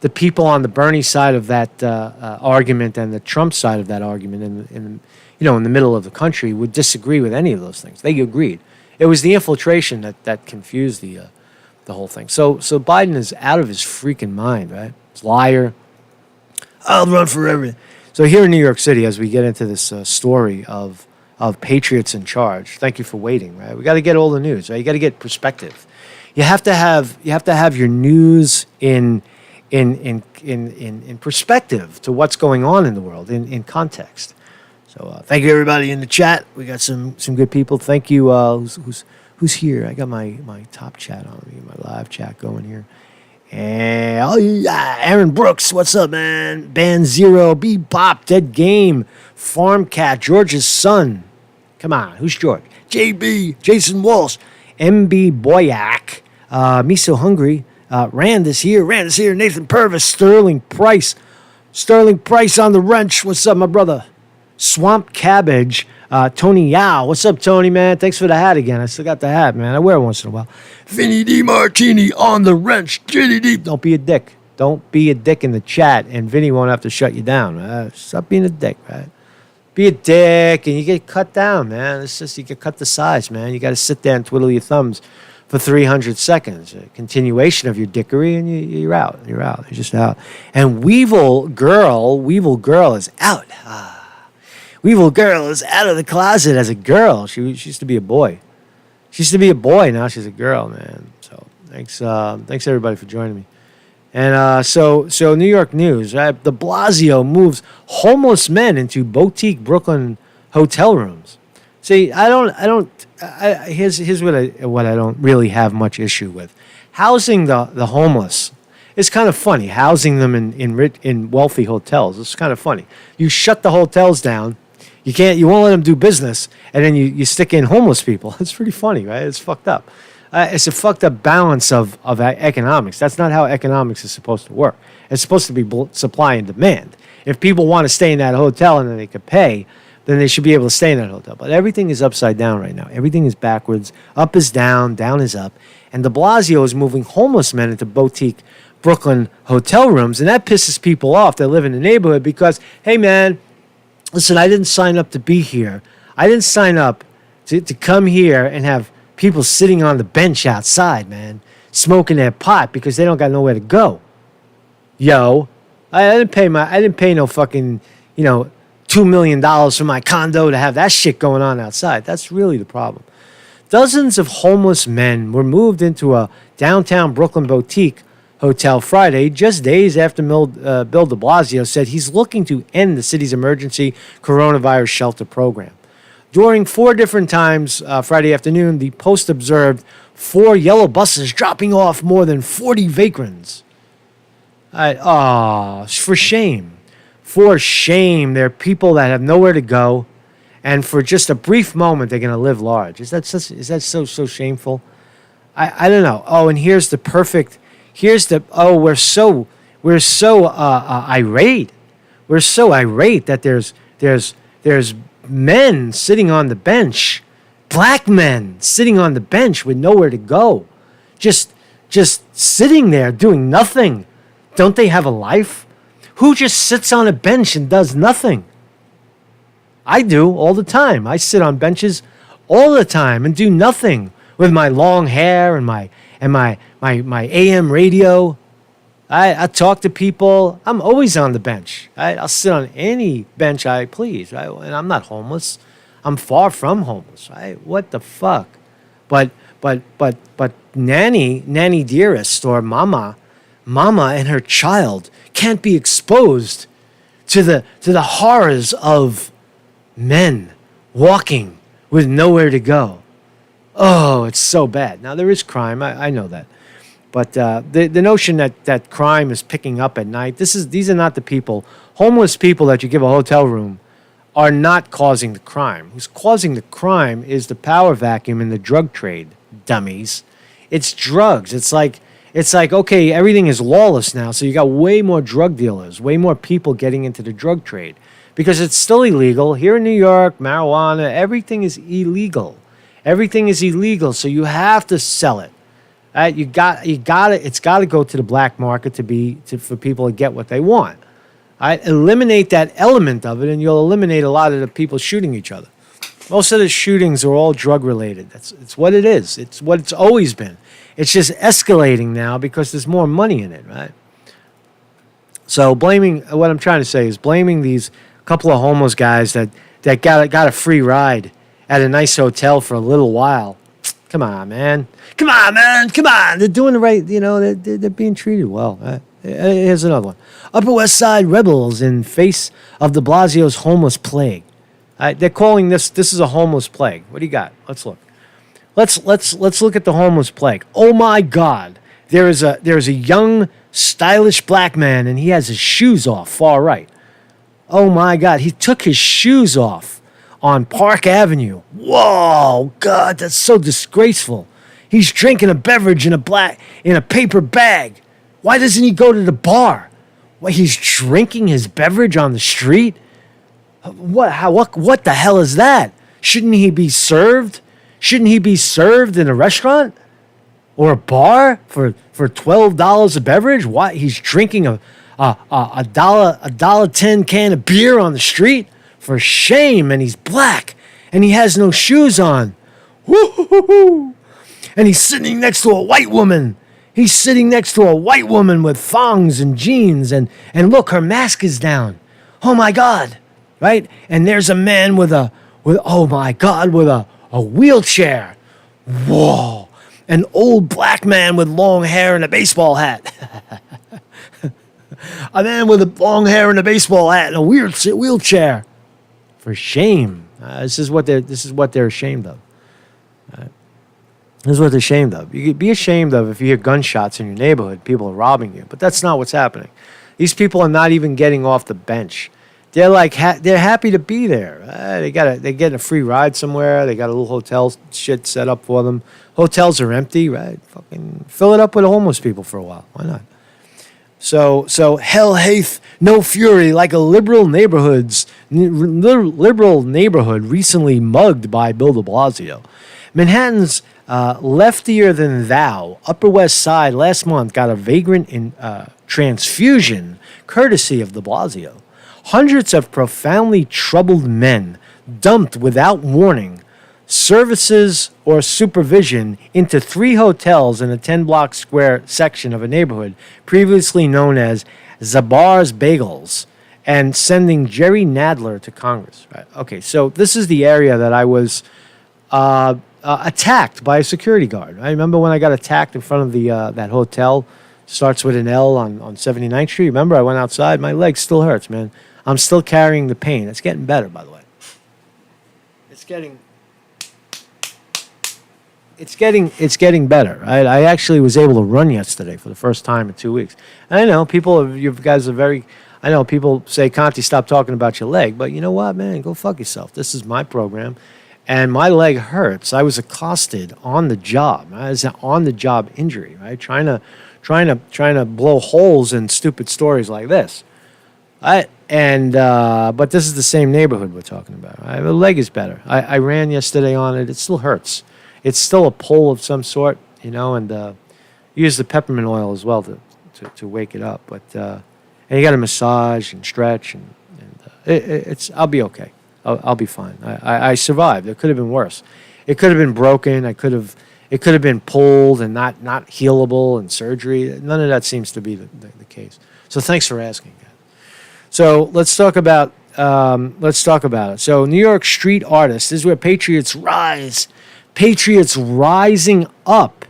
[SPEAKER 9] the people on the Bernie side of that argument and the Trump side of that argument in the middle of the country would disagree with any of those things. They agreed. It was the infiltration that confused the whole thing. So Biden is out of his freaking mind, right? He's a liar. I'll run for everything. So here in New York City, as we get into this story of Patriots in charge, thank you for waiting, right? We got to get all the news, right? You got to get perspective. You have to have your news in perspective to what's going on in the world, in context. So thank you everybody in the chat. We got some good people. Thank you. Who's here? I got my top chat on me, my live chat going here. And Aaron Brooks, what's up, man? Band Zero, Bebop, Dead Game, Farm Cat, George's son. Come on, who's George? JB, Jason Walsh, MB Boyak, Me So Hungry. Rand is here. Nathan Purvis, Sterling Price on the wrench. What's up, my brother? Swamp Cabbage, Tony Yao. What's up, Tony, man? Thanks for the hat again. I still got the hat, man. I wear it once in a while. Vinny D. Martini on the wrench. Ginny D. Don't be a dick. Don't be a dick in the chat, and Vinny won't have to shut you down. Stop being a dick, right? Be a dick, and you get cut down, man. It's just you get cut to size, man. You got to sit there and twiddle your thumbs for 300 seconds. A continuation of your dickery, and you're out. You're just out. And Weevil Girl is out. Weevil Girl is out of the closet as a girl. She used to be a boy. She used to be a boy. Now she's a girl, man. So thanks everybody for joining me. And so New York news, right? De Blasio moves homeless men into boutique Brooklyn hotel rooms. See, here's what I don't really have much issue with. Housing the homeless is kind of funny. Housing them in wealthy hotels, it's kind of funny. You shut the hotels down. You won't let them do business, and then you stick in homeless people. It's pretty funny, right? It's fucked up. It's a fucked up balance of economics. That's not how economics is supposed to work. It's supposed to be supply and demand. If people want to stay in that hotel and then they could pay, then they should be able to stay in that hotel. But everything is upside down right now. Everything is backwards. Up is down. Down is up. And de Blasio is moving homeless men into boutique Brooklyn hotel rooms, and that pisses people off that live in the neighborhood because, hey, man, listen, I didn't sign up to be here. I didn't sign up to come here and have people sitting on the bench outside, man, smoking their pot because they don't got nowhere to go. Yo, I didn't pay no fucking, $2 million for my condo to have that shit going on outside. That's really the problem. Dozens of homeless men were moved into a downtown Brooklyn boutique hotel Friday, just days after Bill de Blasio said he's looking to end the city's emergency coronavirus shelter program. During 4 different times Friday afternoon, the Post observed 4 yellow buses dropping off more than 40 vagrants. For shame. For shame. There are people that have nowhere to go, and for just a brief moment, they're going to live large. Is that so shameful? I don't know. Oh, and here's the perfect... we're so irate. We're so irate that there's men sitting on the bench, black men sitting on the bench with nowhere to go, just sitting there doing nothing. Don't they have a life? Who just sits on a bench and does nothing? I do all the time. I sit on benches all the time and do nothing with my long hair and my AM radio. I talk to people. I'm always on the bench. I'll sit on any bench I please. Right? And I'm not homeless. I'm far from homeless. Right? What the fuck? But Nanny Dearest or Mama and her child can't be exposed to the horrors of men walking with nowhere to go. Oh, it's so bad. Now, there is crime. I know that. But the notion that crime is picking up at night, these are not the people. Homeless people that you give a hotel room are not causing the crime. Who's causing the crime is the power vacuum in the drug trade, dummies. It's drugs. It's like, okay, everything is lawless now, so you got way more drug dealers, way more people getting into the drug trade. Because it's still illegal. Here in New York, marijuana, everything is illegal. Everything is illegal, so you have to sell it. Right? It's got to go to the black market for people to get what they want. Right? Eliminate that element of it, and you'll eliminate a lot of the people shooting each other. Most of the shootings are all drug related. It's what it is. It's what it's always been. It's just escalating now because there's more money in it, right? So what I'm trying to say is blaming these couple of homeless guys that got a free ride at a nice hotel for a little while. Come on, man. Come on. They're doing the right, they're being treated well. Right? Here's another one. Upper West Side rebels in face of de Blasio's homeless plague. They're calling this is a homeless plague. What do you got? Let's look. Let's look at the homeless plague. Oh my God. There is a young, stylish black man, and he has his shoes off, far right. Oh my God. He took his shoes off on Park Avenue. Whoa, God, that's so disgraceful. He's drinking a beverage in a paper bag. Why doesn't he go to the bar? Why, he's drinking his beverage on the street? What the hell is that? Shouldn't he be served? Shouldn't he be served in a restaurant or a bar for $12 a beverage? Why he's drinking a $1.10 can of beer on the street? For shame! And he's black and he has no shoes on. Woo-hoo-hoo-hoo. And he's sitting next to a white woman. He's sitting next to a white woman with thongs and jeans and look, her mask is down. Oh my God. Right? And there's a man with a wheelchair. Whoa. An old black man with long hair and a baseball hat. A man with a long hair and a baseball hat and a wheelchair. For shame. This is what they're ashamed of. This is what they're ashamed of. You could be ashamed of if you hear gunshots in your neighborhood, people are robbing you. But that's not what's happening. These people are not even getting off the bench. They're like they're happy to be there. They're getting a free ride somewhere. They got a little hotel shit set up for them. Hotels are empty, right? Fucking fill it up with homeless people for a while. Why not? So hell hath no fury like a liberal neighborhood recently mugged by Bill de Blasio. Manhattan's leftier than thou Upper West Side last month got a vagrant transfusion courtesy of de Blasio. Hundreds of profoundly troubled men dumped without warning, services, or supervision into 3 hotels in a 10-block square section of a neighborhood previously known as Zabar's Bagels, and sending Jerry Nadler to Congress. Right? Okay, so this is the area that I was attacked by a security guard. I remember when I got attacked in front of that hotel, starts with an L on 79th Street. Remember, I went outside. My leg still hurts, man. I'm still carrying the pain. It's getting better, by the way. It's getting better. Right? I actually was able to run yesterday for the first time in 2 weeks. And I know you guys are very. I know people say, Conte, stop talking about your leg. But you know what, man? Go fuck yourself. This is my program. And my leg hurts. I was accosted on the job. Right? It's an on-the-job injury, right? Trying to blow holes in stupid stories like this. But this is the same neighborhood we're talking about. Right? The leg is better. I ran yesterday on it. It still hurts. It's still a pull of some sort, and use the peppermint oil as well to wake it up. But and you got to massage and stretch, and I'll be okay. I'll be fine. I survived. It could have been worse. It could have been broken. It could have been pulled and not healable and surgery. None of that seems to be the case. So thanks for asking. So let's talk about it. So New York street artists. This is where patriots rise. Patriots rising up.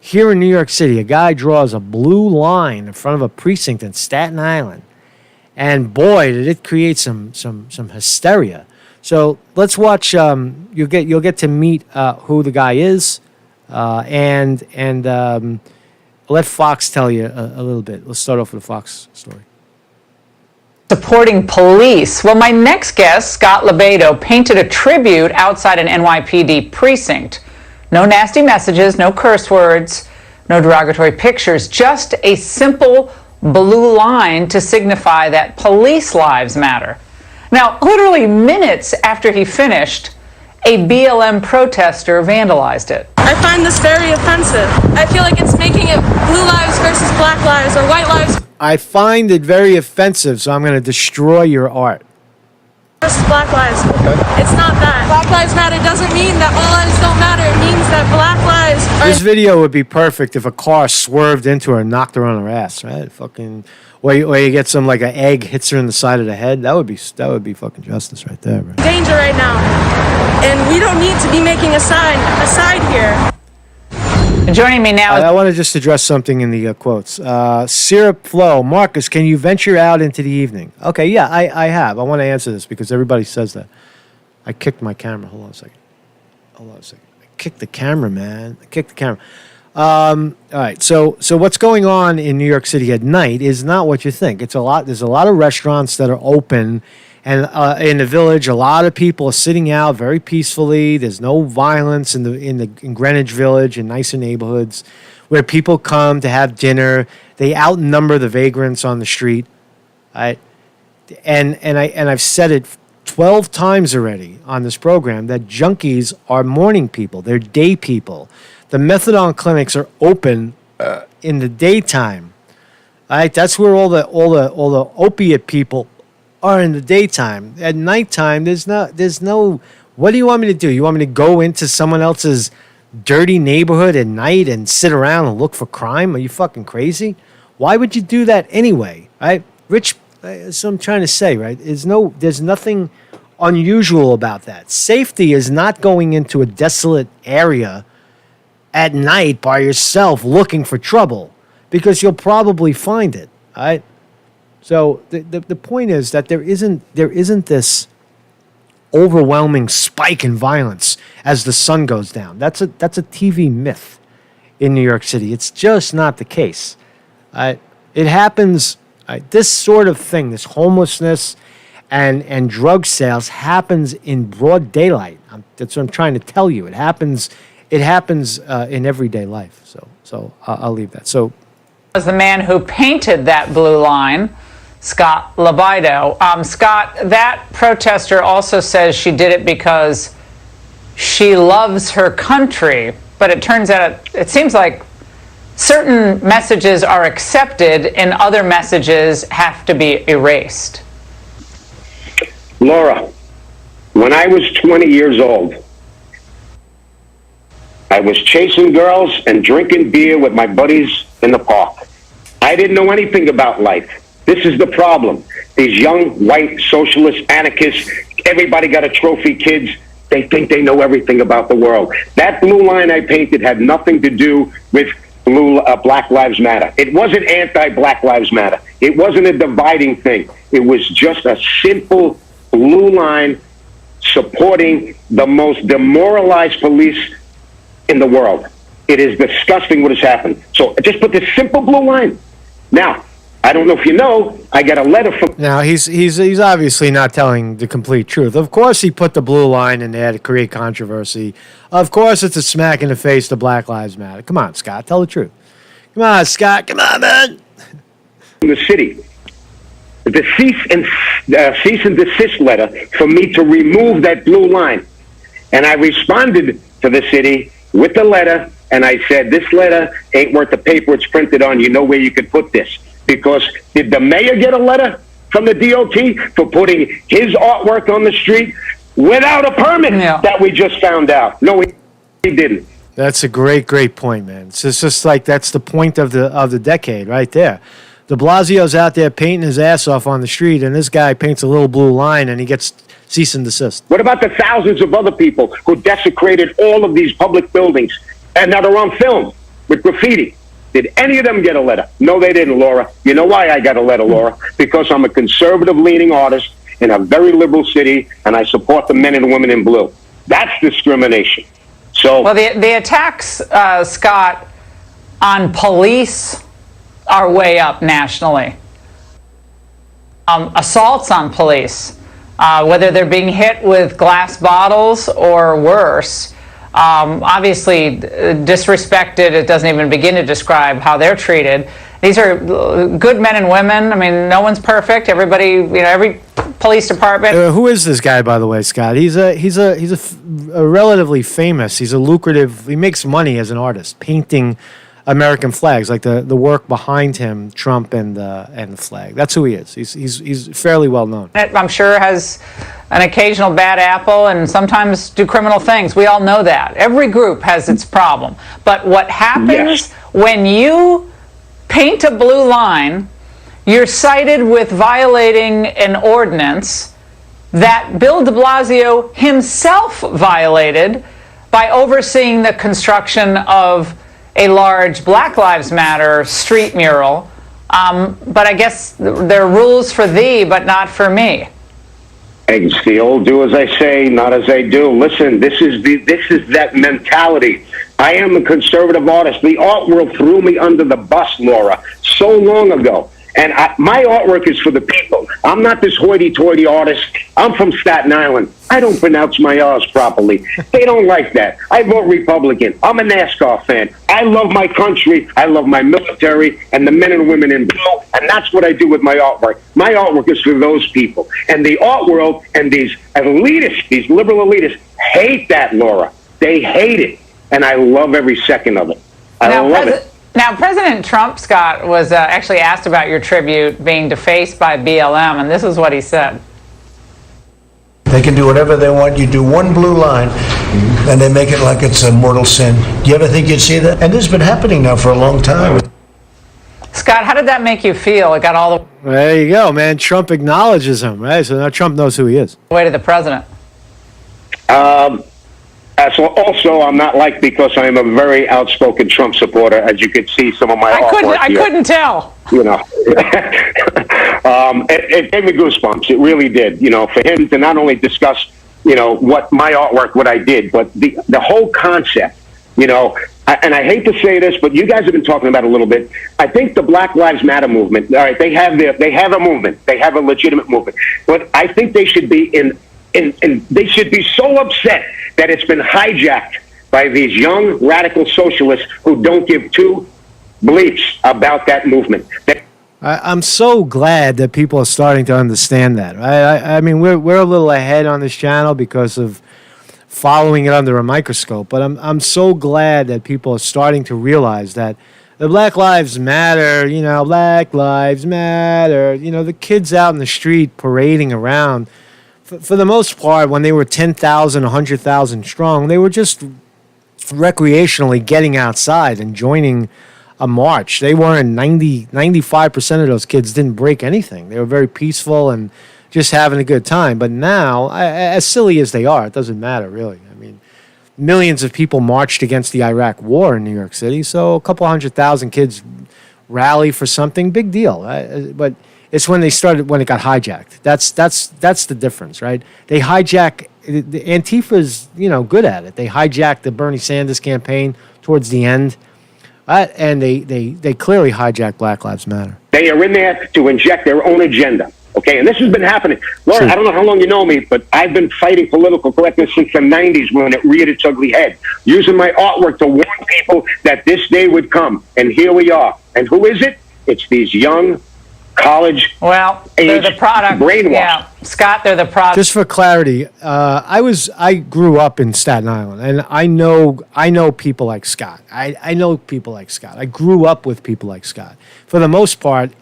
[SPEAKER 9] Here in New York City, a guy draws a blue line in front of a precinct in Staten Island. And boy, did it create some hysteria. So let's watch. You'll get to meet who the guy is, and let Fox tell you a little bit. Let's start off with the Fox story.
[SPEAKER 10] Supporting police. Well, my next guest, Scott Lobaido, painted a tribute outside an NYPD precinct. No nasty messages, no curse words, no derogatory pictures, just a simple blue line to signify that police lives matter. Now, literally minutes after he finished, a BLM protester vandalized it.
[SPEAKER 11] I find this very offensive. I feel like it's making it blue lives versus black lives or white lives
[SPEAKER 9] I find it very offensive, so I'm going to destroy your art.
[SPEAKER 11] versus black lives. It's not that. Black Lives Matter doesn't mean that all lives don't matter. It means that black lives are...
[SPEAKER 9] This video would be perfect if a car swerved into her and knocked her on her ass, right? Fucking, where you get some, like, an egg hits her in the side of the head. That would be fucking justice right there, bro.
[SPEAKER 11] danger right now. And we don't need to be making a side here.
[SPEAKER 10] Joining me now.
[SPEAKER 9] I want to just address something in the quotes. Syrup Flow. Marcus, can you venture out into the evening? Okay, yeah, I have. I want to answer this because everybody says that. I kicked my camera. Hold on a second. I kicked the camera, man. I kicked the camera. All right, so what's going on in New York City at night is not what you think. There's a lot of restaurants that are open. And in the Village, a lot of people are sitting out very peacefully. There's no violence in Greenwich Village and nicer neighborhoods where people come to have dinner. They outnumber the vagrants on the street. And I've said it 12 times already on this program that junkies are morning people. They're day people. The methadone clinics are open in the daytime. All right, that's where all the opiate people are in the daytime. At nighttime, there's no. What do you want me to do? You want me to go into someone else's dirty neighborhood at night and sit around and look for crime? Are you fucking crazy? Why would you do that anyway? Right, Rich. That's what I'm trying to say. Right? There's nothing unusual about that. Safety is not going into a desolate area at night by yourself looking for trouble because you'll probably find it. All right. So the point is that there isn't this overwhelming spike in violence as the sun goes down. That's a TV myth in New York City. It's just not the case. It happens. This sort of thing, this homelessness and drug sales, happens in broad daylight. That's what I'm trying to tell you. It happens in everyday life. So I'll leave that. So
[SPEAKER 10] was the man who painted that blue line, Scott Lobaido. Scott, that protester also says she did it because she loves her country, but it turns out it seems like certain messages are accepted and other messages have to be erased.
[SPEAKER 12] Laura, when I was 20 years old, I was chasing girls and drinking beer with my buddies in the park. I didn't know anything about life. This is the problem. These young, white, socialist anarchists, everybody got a trophy, kids. They think they know everything about the world. That blue line I painted had nothing to do with Black Lives Matter. It wasn't anti-Black Lives Matter. It wasn't a dividing thing. It was just a simple blue line supporting the most demoralized police in the world. It is disgusting what has happened. So I just put this simple blue line. Now, I don't know if you know, I got a letter from...
[SPEAKER 9] Now, he's obviously not telling the complete truth. Of course he put the blue line in there to create controversy. Of course it's a smack in the face to Black Lives Matter. Come on, Scott, tell the truth. Come on, Scott, come on, man.
[SPEAKER 12] ...in the city. The cease and desist letter for me to remove that blue line. And I responded to the city with the letter, and I said, this letter ain't worth the paper it's printed on. You know where you could put this. Because did the mayor get a letter from the DOT for putting his artwork on the street without a permit that we just found out? No, he didn't.
[SPEAKER 9] That's a great point, man. It's just like that's the point of the decade right there. De Blasio's out there painting his ass off on the street, and this guy paints a little blue line, and he gets cease and desist.
[SPEAKER 12] What about the thousands of other people who desecrated all of these public buildings and that are on film with graffiti? Did any of them get a letter? No, they didn't, Laura. You know why I got a letter, Laura? Because I'm a conservative-leaning artist in a very liberal city, and I support the men and women in blue. That's discrimination. So,
[SPEAKER 10] well, the attacks, Scott, on police are way up nationally. Assaults on police, whether they're being hit with glass bottles or worse, obviously disrespected. It doesn't even begin to describe how they're treated. These are good men and women. I mean, no one's perfect. Everybody, every police department.
[SPEAKER 9] Who is this guy, by the way, Scott? He's a relatively famous. He's a lucrative. He makes money as an artist, painting American flags, like the work behind him, Trump and the flag. That's who he is. He's fairly well known.
[SPEAKER 10] I'm sure has an occasional bad apple and sometimes do criminal things. We all know that. Every group has its problem. But what happens when you paint a blue line, you're cited with violating an ordinance that Bill de Blasio himself violated by overseeing the construction of a large Black Lives Matter street mural. But I guess there are rules for thee, but not for me.
[SPEAKER 12] It's the old do as I say, not as I do. Listen, this is that mentality. I am a conservative artist. The art world threw me under the bus, Laura, so long ago. And my artwork is for the people. I'm not this hoity-toity artist. I'm from Staten Island. I don't pronounce my R's properly. They don't like that. I vote Republican. I'm a NASCAR fan. I love my country. I love my military and the men and women in blue. And that's what I do with my artwork. My artwork is for those people. And the art world and these elitists, these liberal elitists, hate that, Laura. They hate it. And I love every second of it. I love it.
[SPEAKER 10] Now, President Trump, Scott, was actually asked about your tribute being defaced by BLM, and this is what he said.
[SPEAKER 13] They can do whatever they want. You do one blue line, and they make it like it's a mortal sin. Do you ever think you'd see that? And this has been happening now for a long time.
[SPEAKER 10] Scott, how did that make you feel? It got all the
[SPEAKER 9] There you go, man. Trump acknowledges him, right? So now Trump knows who he is.
[SPEAKER 10] way to the president.
[SPEAKER 12] So also, I'm not liked because I am a very outspoken Trump supporter, as you could see some of my artwork
[SPEAKER 10] I couldn't tell.
[SPEAKER 12] You know, it gave me goosebumps. It really did. You know, for him to not only discuss, what my artwork, what I did, but the whole concept. And I hate to say this, but you guys have been talking about it a little bit. I think the Black Lives Matter movement. All right, they have a movement. They have a legitimate movement, but I think they should be they should be so upset that it's been hijacked by these young radical socialists who don't give two bleeps about that movement.
[SPEAKER 9] I'm so glad that people are starting to understand that. Right? I mean, we're a little ahead on this channel because of following it under a microscope, but I'm so glad that people are starting to realize that the Black Lives Matter, Black Lives Matter, the kids out in the street parading around. For the most part, when they were 10,000, 100,000 strong, they were just recreationally getting outside and joining a march. They weren't 95% of those kids didn't break anything. They were very peaceful and just having a good time. But now, as silly as they are, it doesn't matter, really. I mean, millions of people marched against the Iraq war in New York City, so a couple 100,000 kids rally for something, big deal. But it's when it got hijacked. That's the difference, right? They hijack. The Antifa's, good at it. They hijacked the Bernie Sanders campaign towards the end, and they clearly hijacked Black Lives Matter.
[SPEAKER 12] They are in there to inject their own agenda. Okay, and this has been happening. Laura, I don't know how long you know me, but I've been fighting political correctness since the 90s when it reared its ugly head, using my artwork to warn people that this day would come. And here we are. And who is it? It's these young college
[SPEAKER 10] they're the product.
[SPEAKER 12] Brainwashed.
[SPEAKER 10] Yeah, Scott, they're the product.
[SPEAKER 9] Just for clarity, I grew up in Staten Island, and I know people like Scott. I know people like Scott. I grew up with people like Scott. For the most part,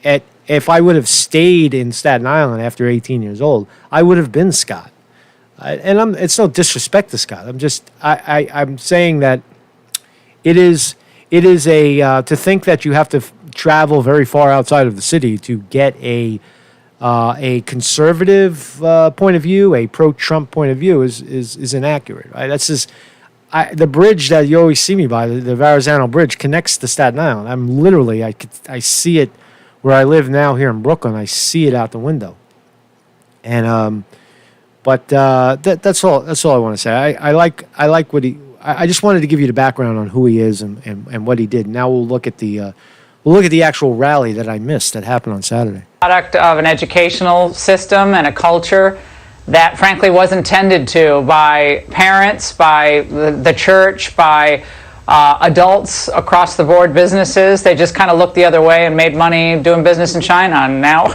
[SPEAKER 9] if I would have stayed in Staten Island after 18 years old, I would have been Scott. It's no disrespect to Scott. I'm saying that it is to think that you have to travel very far outside of the city to get a conservative point of view, a pro-Trump point of view is inaccurate. Right? That's just the bridge that you always see me by, the Verrazano Bridge, connects to Staten Island. I'm literally I see it where I live now here in Brooklyn. I see it out the window, and that's all I want to say. I like what he. I just wanted to give you the background on who he is and what he did. Now we'll look at the actual rally that I missed that happened on Saturday.
[SPEAKER 10] Product of an educational system and a culture that frankly was intended to by parents, by the church, by adults across the board, businesses, they just kind of looked the other way and made money doing business in China. And now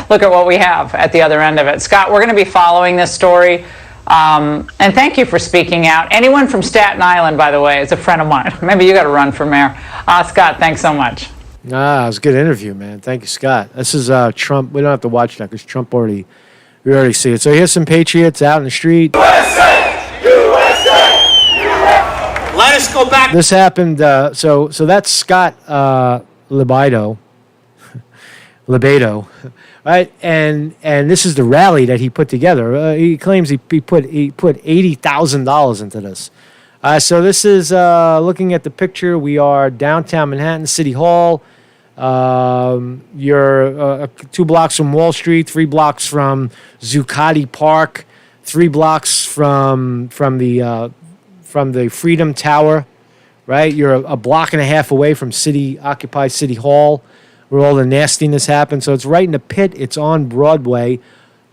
[SPEAKER 10] look at what we have at the other end of it. Scott, we're going to be following this story. And thank you for speaking out. Anyone from Staten Island, by the way, is a friend of mine. Maybe you got to run for mayor. Scott, thanks so much.
[SPEAKER 9] It was a good interview, man. Thank you, Scott. This is Trump. We don't have to watch that because Trump we already see it. So here's some Patriots out in the street.
[SPEAKER 14] USA! USA! Let us go back.
[SPEAKER 9] This happened. So that's Scott Lobaido, right? And this is the rally that he put together. He claims he put $80,000 into this. So this is looking at the picture. We are downtown Manhattan, City Hall. You're 2 blocks from Wall Street, 3 blocks from Zuccotti Park, 3 blocks from the Freedom Tower, right? You're a block and a half away from occupied City Hall, where all the nastiness happened. So it's right in the pit. It's on Broadway,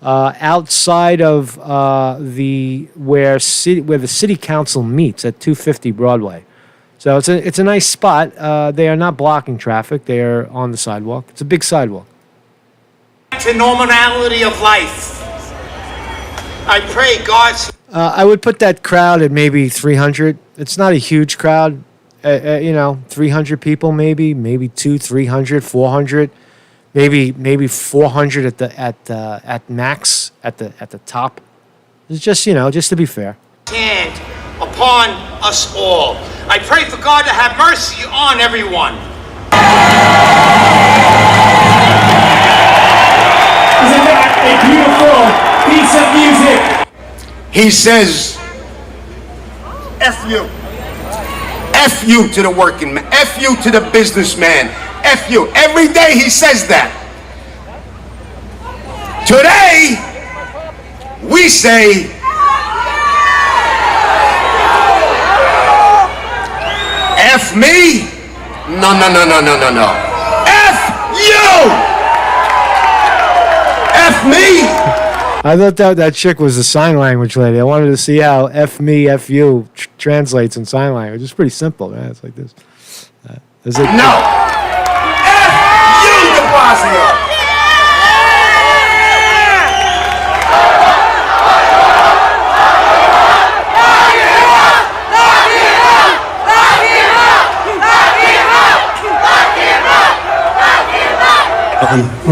[SPEAKER 9] outside of where the city council meets at 250 Broadway. So it's a nice spot. They are not blocking traffic. They are on the sidewalk. It's a big sidewalk.
[SPEAKER 14] To normality of life. I pray God's.
[SPEAKER 9] I would put that crowd at maybe 300. It's not a huge crowd. 300 people maybe 200, 300, 400, maybe 400 at max at the top. It's just just to be fair.
[SPEAKER 14] Hand upon us all. I pray for God to have mercy on everyone.
[SPEAKER 15] Isn't that a beautiful piece of music?
[SPEAKER 16] He says, F you. F you to the working man. F you to the businessman. F you. Every day he says that. Today, we say, F me? No. F you! F me?
[SPEAKER 9] I thought that chick was a sign language lady. I wanted to see how F me, F you translates in sign language. It's pretty simple, man. It's like this.
[SPEAKER 16] No! F you, de Blasio!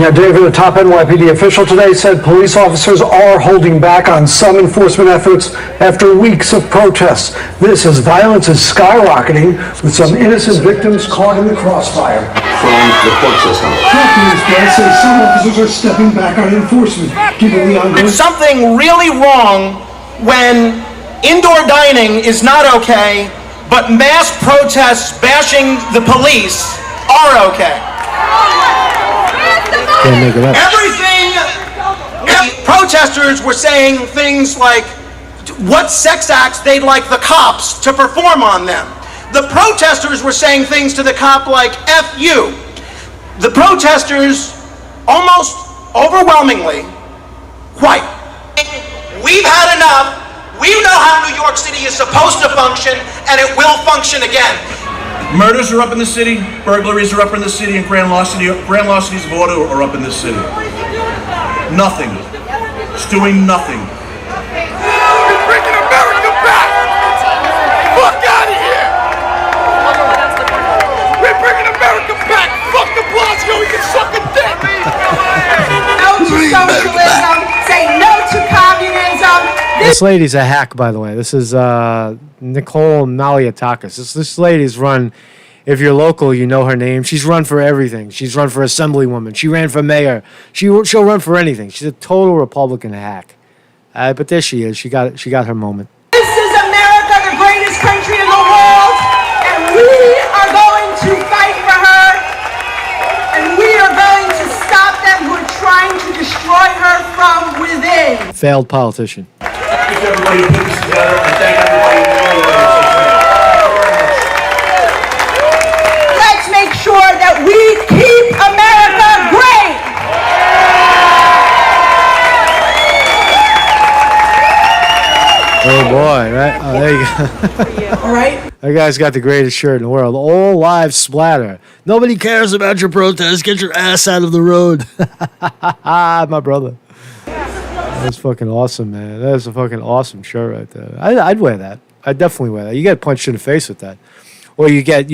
[SPEAKER 17] David, a top NYPD official today said police officers are holding back on some enforcement efforts after weeks of protests. This as violence is skyrocketing, with some innocent victims caught in the crossfire.
[SPEAKER 18] From the court system.
[SPEAKER 17] Documents say some officers are stepping back on enforcement, given the ongoing...
[SPEAKER 14] There's something really wrong when indoor dining is not okay, but mass protests bashing the police are okay. Protesters were saying things like what sex acts they'd like the cops to perform on them. The protesters were saying things to the cop like F you. The protesters almost overwhelmingly white. We've had enough. We know how New York City is supposed to function, and it will function again.
[SPEAKER 19] Murders are up in the city, burglaries are up in the city, and grand larcenies of auto are up in this city. Nothing. It's doing nothing.
[SPEAKER 16] We're bringing America back! Fuck out of here! We're bringing America back! Fuck de Blasio, he can suck a dick!
[SPEAKER 20] No to socialism, say no to communism.
[SPEAKER 9] This lady's a hack, by the way. This is Nicole Maliatakis. This lady's run, if you're local, you know her name. She's run for everything. She's run for assemblywoman. She ran for mayor. She'll run for anything. She's a total Republican hack. But there she is. She got her moment.
[SPEAKER 20] This is America, the greatest country in the world, and we are going to fight for her, and we are going to stop them who are trying to destroy her from within.
[SPEAKER 9] Failed politician.
[SPEAKER 19] Thank everybody who put this together, and thank everybody who
[SPEAKER 20] Let's make sure that we keep America great.
[SPEAKER 9] Oh boy, right? Oh, there you go.
[SPEAKER 20] All right.
[SPEAKER 9] That guy's got the greatest shirt in the world. All lives splatter. Nobody cares about your protest. Get your ass out of the road. My brother. That's fucking awesome, man. That's a fucking awesome shirt right there. I'd wear that. I'd definitely wear that. You get punched in the face with that, or you get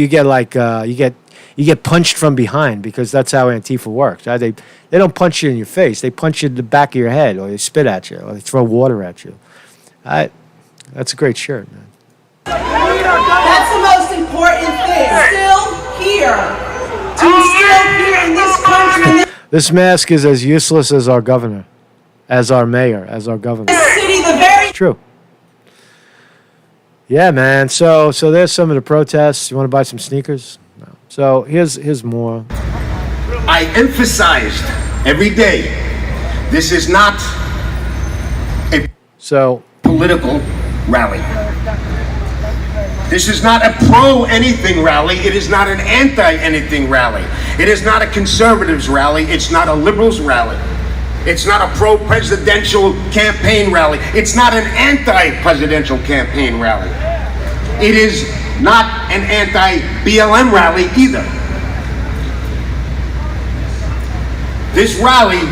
[SPEAKER 9] punched from behind, because that's how Antifa works. Right? They don't punch you in your face. They punch you in the back of your head, or they spit at you, or they throw water at you. That's a great shirt, man.
[SPEAKER 20] That's the most important thing. Still here. Still here in this country.
[SPEAKER 9] This mask is as useless as our governor, as our mayor, as our governor. It's true. Yeah, man. So there's some of the protests. You want to buy some sneakers? No. So here's more.
[SPEAKER 16] I emphasized every day, this is not a political rally. This is not a pro-anything rally. It is not an anti-anything rally. It is not a conservatives rally. It's not a liberals rally. It's not a pro-presidential campaign rally. It's not an anti-presidential campaign rally. It is not an anti-BLM rally either. This rally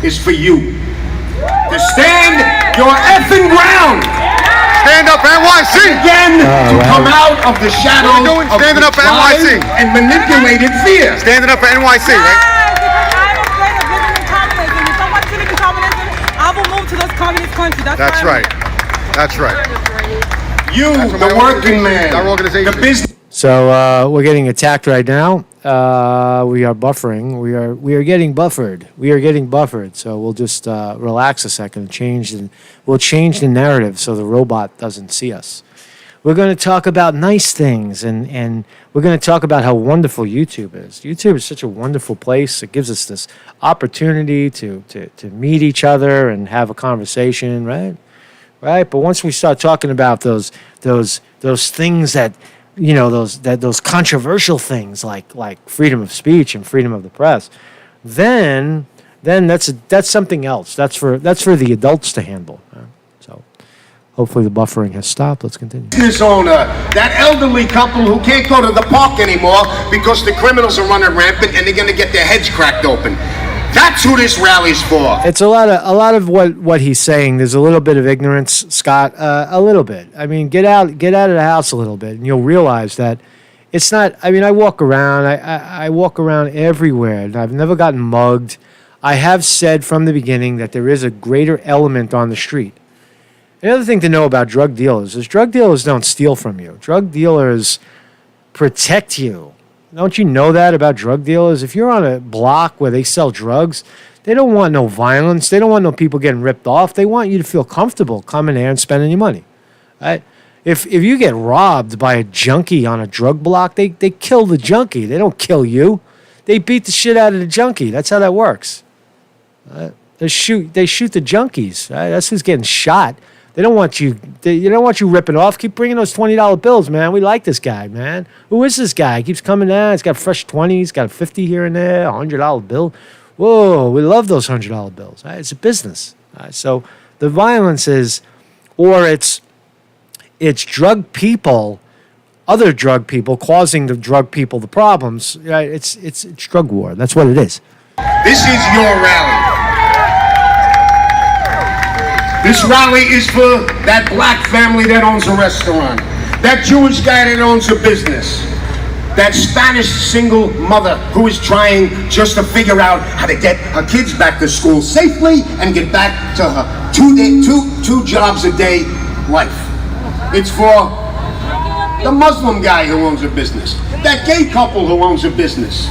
[SPEAKER 16] is for you to stand your effing ground.
[SPEAKER 3] Stand up NYC.
[SPEAKER 16] Again, to come out of the shadows of
[SPEAKER 3] standing up for NYC
[SPEAKER 16] and manipulated fear.
[SPEAKER 3] Standing up for NYC, right?
[SPEAKER 11] I will move to those communist countries.
[SPEAKER 3] That's right. That's right.
[SPEAKER 16] You, the working man,
[SPEAKER 3] our organization.
[SPEAKER 16] the business.
[SPEAKER 9] So we're getting attacked right now. We are buffering. We are getting buffered. We are getting buffered. So we'll just relax a second and we'll change the narrative so the robot doesn't see us. We're going to talk about nice things, and we're going to talk about how wonderful YouTube is. YouTube is such a wonderful place. It gives us this opportunity to meet each other and have a conversation, right? Right. But once we start talking about those things that, you know, those controversial things like freedom of speech and freedom of the press, then that's something else. That's for the adults to handle. So hopefully the buffering has stopped. Let's continue.
[SPEAKER 16] Business owner, that elderly couple who can't go to the park anymore because the criminals are running rampant and they're going to get their heads cracked open. That's who this rally's for.
[SPEAKER 9] It's a lot of what he's saying. There's a little bit of ignorance, Scott. A little bit. I mean, get out of the house a little bit, and you'll realize that it's not. I mean, I walk around. I walk around everywhere, and I've never gotten mugged. I have said from the beginning that there is a greater element on the street. Another thing to know about drug dealers is drug dealers don't steal from you. Drug dealers protect you. Don't you know that about drug dealers? If you're on a block where they sell drugs, they don't want no violence. They don't want no people getting ripped off. They want you to feel comfortable coming there and spending your money. Right? If you get robbed by a junkie on a drug block, they kill the junkie. They don't kill you. They beat the shit out of the junkie. That's how that works. They shoot the junkies. Right? That's who's getting shot. They don't want you. They don't want you ripping off. Keep bringing those $20 bills, man. We like this guy, man. Who is this guy? He keeps coming down. He's got fresh 20s. Got a 50 here and there. A $100 bill. Whoa, we love those $100 bills. Right? It's a business. Right? So the violence is, or it's drug people, other drug people causing the drug people the problems. Right? It's drug war. That's what it is.
[SPEAKER 16] This is your rally. This rally is for that black family that owns a restaurant, that Jewish guy that owns a business, that Spanish single mother who is trying just to figure out how to get her kids back to school safely and get back to her two jobs a day life. It's for the Muslim guy who owns a business, that gay couple who owns a business,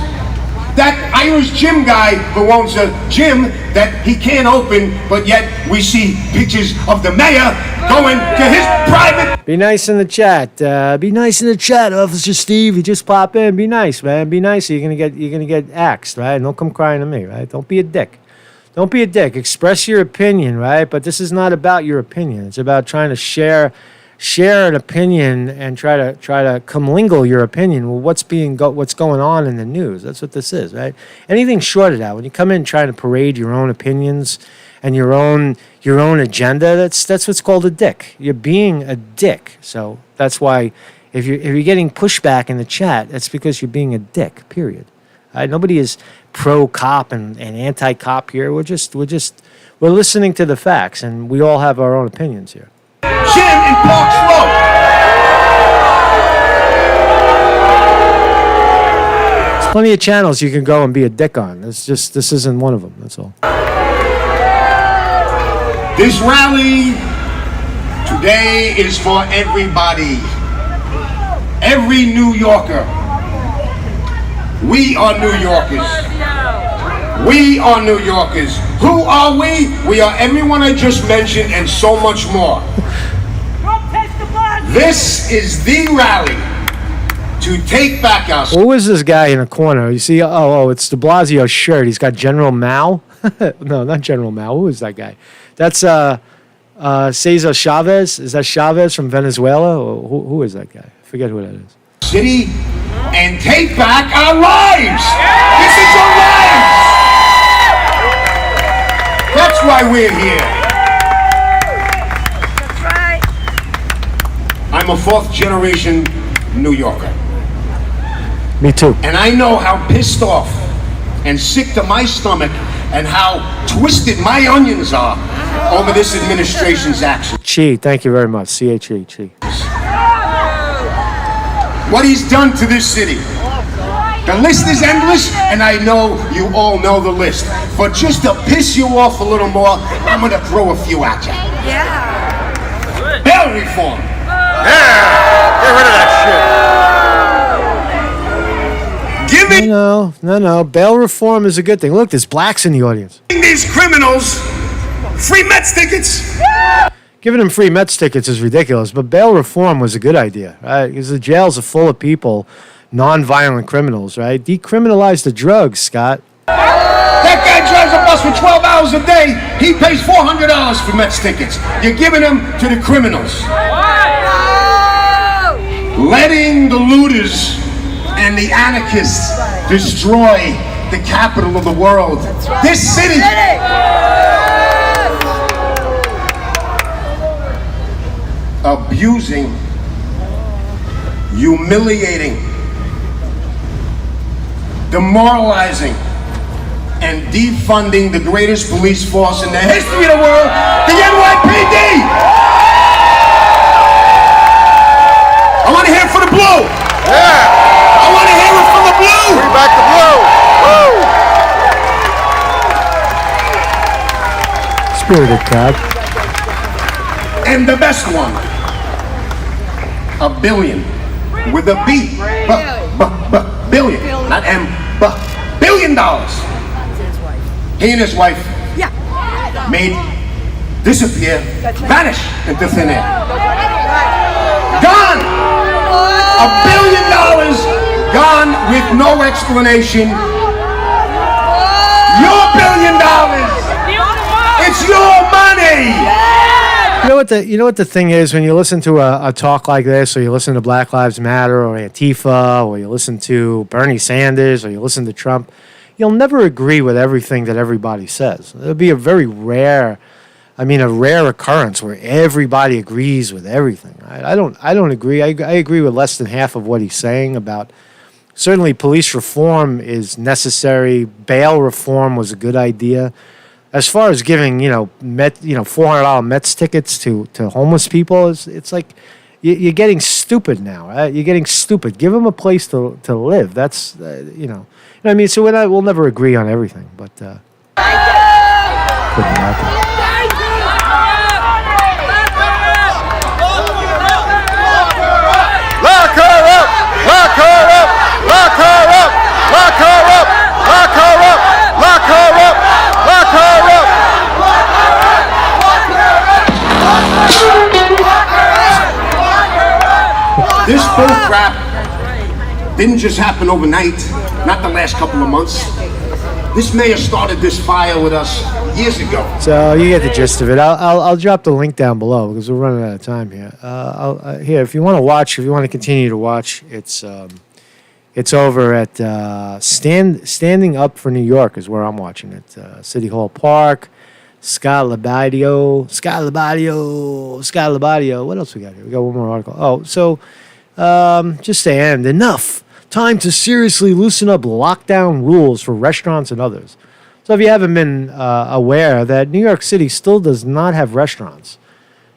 [SPEAKER 16] that Irish gym guy who owns a gym that he can't open, but yet we see pictures of the mayor going to his private.
[SPEAKER 9] Be nice in the chat. Be nice in the chat, Officer Steve. You just pop in. Be nice, man. Be nice. You're gonna get axed, right? Don't come crying to me, right? Don't be a dick. Don't be a dick. Express your opinion, right? But this is not about your opinion. It's about trying to share an opinion and try to commingle your opinion with what's going on in the news. That's what this is, right? Anything short of that, when you come in trying to parade your own opinions and your own agenda, that's what's called a dick. You're being a dick. So that's why if you're getting pushback in the chat, that's because you're being a dick. Period. Nobody is pro cop and anti cop here. We're listening to the facts, and we all have our own opinions here.
[SPEAKER 16] Jim in Park Slope.
[SPEAKER 9] There's plenty of channels you can go and be a dick on. This isn't one of them. That's all.
[SPEAKER 16] This rally today is for everybody. Every New Yorker. We are New Yorkers. We are New Yorkers. Who are we? We are everyone I just mentioned and so much more. This is the rally to take back our...
[SPEAKER 9] Who is this guy in the corner? You see? Oh, it's de Blasio's shirt. He's got General Mao. No, not General Mao. Who is that guy? That's Cesar Chavez. Is that Chavez from Venezuela? Or who is that guy? I forget who that is.
[SPEAKER 16] City and take back our lives. This is your lives. That's why we're here. That's right. I'm a fourth generation New Yorker.
[SPEAKER 9] Me too.
[SPEAKER 16] And I know how pissed off and sick to my stomach and how twisted my onions are over this administration's action.
[SPEAKER 9] Chi, thank you very much. C-H-E, Chi.
[SPEAKER 16] What he's done to this city. The list is endless, and I know you all know the list. But just to piss you off a little more, I'm gonna throw a few at you. Yeah. Bail reform.
[SPEAKER 4] Yeah. Get rid of that
[SPEAKER 16] shit. Give me.
[SPEAKER 9] No. Bail reform is a good thing. Look, there's blacks in the audience.
[SPEAKER 16] These criminals free Mets tickets.
[SPEAKER 9] Giving them free Mets tickets is ridiculous, but bail reform was a good idea, right? Because the jails are full of people, non-violent criminals, right? Decriminalize the drugs, Scott.
[SPEAKER 16] That guy drives a bus for 12 hours a day. He pays $400 for Mets tickets. You're giving them to the criminals. Letting the looters and the anarchists destroy the capital of the world. This city. Abusing, humiliating, demoralizing, and defunding the greatest police force in the history of the world, the NYPD! I want to hear it for the blue!
[SPEAKER 4] Yeah!
[SPEAKER 16] I want to hear it for the blue!
[SPEAKER 4] Bring back the blue! Woo!
[SPEAKER 9] Spirited crowd.
[SPEAKER 16] And the best one. $1 billion with a B. Billion. Not M. $1 billion. He and his wife made disappear, vanish into thin air. Gone. $1 billion gone with no explanation. Your $1 billion. It's your money.
[SPEAKER 9] You know what the thing is when you listen to a talk like this, or you listen to Black Lives Matter or Antifa, or you listen to Bernie Sanders, or you listen to Trump, you'll never agree with everything that everybody says. It'll be a rare occurrence where everybody agrees with everything. I don't agree. I agree with less than half of what he's saying about. Certainly, police reform is necessary. Bail reform was a good idea. As far as giving, $400 Mets tickets to homeless people, it's like you're getting stupid now. Right? You're getting stupid. Give them a place to live. That's, you know what I mean? So we'll never agree on everything, but couldn't happen.
[SPEAKER 4] Lock her up! Lock her up! Lock her up! Lock her up! Lock her up! Lock her up! Lock her up!
[SPEAKER 16] This bull crap didn't just happen overnight, not the last couple of months. This mayor started this fire with us years ago.
[SPEAKER 9] So you get the gist of it. I'll drop the link down below because we're running out of time here. Here, if you want to watch, if you want to continue to watch, it's over at Standing Up for New York is where I'm watching it. City Hall Park. Scott Lobaido. What else we got here? We got one more article. Oh, so just to end, enough. Time to seriously loosen up lockdown rules for restaurants and others. So if you haven't been aware that New York City still does not have restaurants.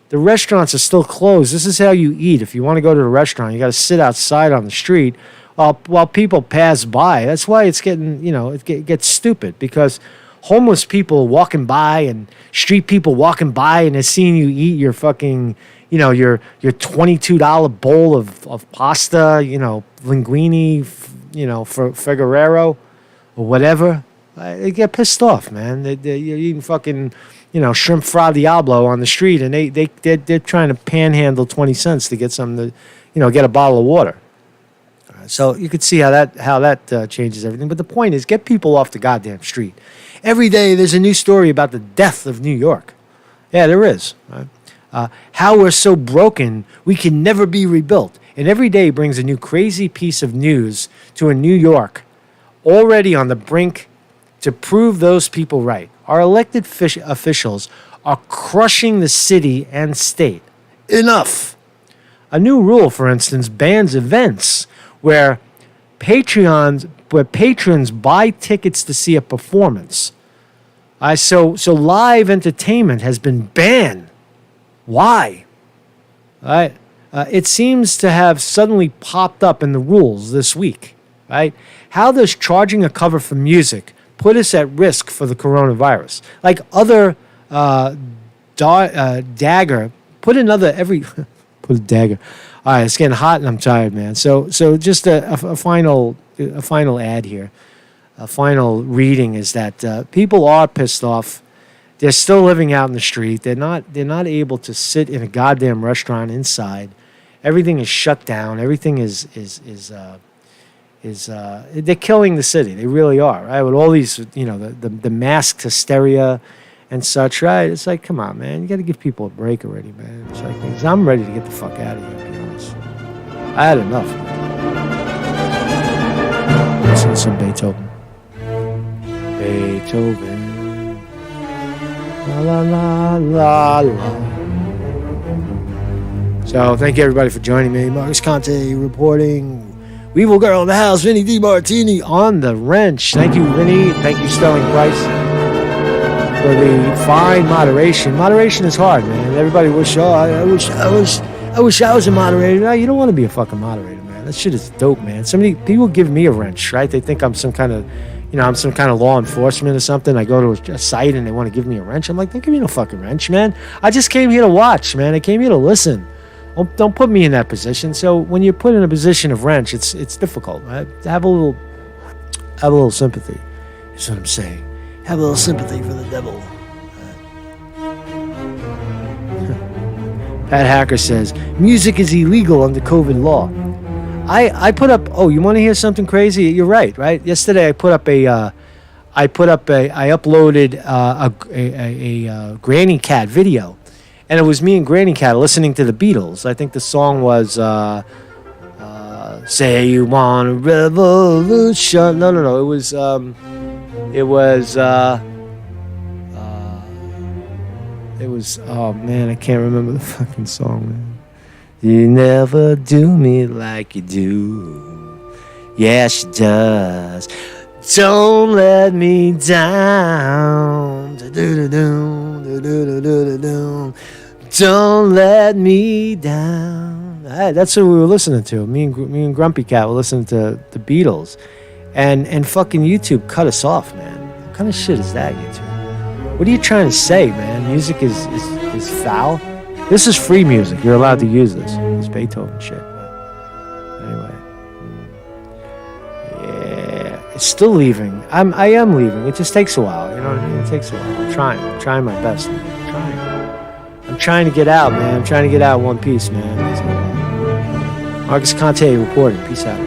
[SPEAKER 9] The restaurants are still closed. This is how you eat. If you want to go to a restaurant, you got to sit outside on the street while people pass by. That's why it's getting, it gets stupid, because homeless people walking by and street people walking by and they're seeing you eat your fucking, your $22 bowl of pasta, linguine, for Figueroa or whatever. They get pissed off, man. You're eating fucking, shrimp fra diablo on the street, and they're trying to panhandle 20 cents to get something to, get a bottle of water. So you could see how that changes everything. But the point is, get people off the goddamn street. Every day there's a new story about the death of New York. Yeah, there is. Right? How we're so broken we can never be rebuilt. And every day brings a new crazy piece of news to a New York already on the brink to prove those people right. Our elected officials are crushing the city and state. Enough. A new rule, for instance, bans events where patrons buy tickets to see a performance. So live entertainment has been banned. Why? Right? It seems to have suddenly popped up in the rules this week. Right? How does charging a cover for music put us at risk for the coronavirus? Like other dagger, put a dagger. All right, it's getting hot and I'm tired, man. So just a final ad here. A final reading is that people are pissed off. They're still living out in the street. They're not able to sit in a goddamn restaurant inside. Everything is shut down. Everything is they're killing the city. They really are, right? With all these, the mask hysteria and such, right? It's like, come on, man. You got to give people a break already, man. It's like, I'm ready to get the fuck out of here, to be honest. I had enough. Listen to some Beethoven. La la la la la. So thank you everybody for joining me. Marcus Conte reporting. Weevil Girl in the house. Vinny DiMartini on the wrench. Thank you, Vinny. Thank you, Sterling Price, for the fine moderation. Moderation is hard, man. Everybody wish, I wish I was a moderator. No, you don't want to be a fucking moderator, man. That shit is dope, man. People give me a wrench, right? They think I'm some kind of, I'm some kind of law enforcement or something. I go to a site and they want to give me a wrench. I'm like, don't give me no fucking wrench, man. I just came here to watch, man. I came here to listen. Don't put me in that position. So when you're put in a position of wrench, it's difficult, right? Have a little sympathy. Is what I'm saying. Have a little sympathy for the devil. Pat Hacker says music is illegal under COVID law. I put up. Oh, you want to hear something crazy? You're right. Yesterday I uploaded a Granny Cat video. And it was me and Granny Cat listening to the Beatles. I think the song was "Say You Want a Revolution." No. It was. Oh man, I can't remember the fucking song, man. You never do me like you do. Yeah, she does. Don't let me down. Don't let me down. That's what we were listening to. Me and Grumpy Cat were listening to the Beatles, and fucking YouTube cut us off, man. What kind of shit is that, YouTube? What are you trying to say, man? Music is foul. This is free music. You're allowed to use this. It's Beethoven shit. Anyway. Yeah. It's still leaving. I am leaving. It just takes a while. You know what I mean? It takes a while. I'm trying my best. I'm trying to get out, man. I'm trying to get out in one piece, man. Marcus Conte reporting. Peace out.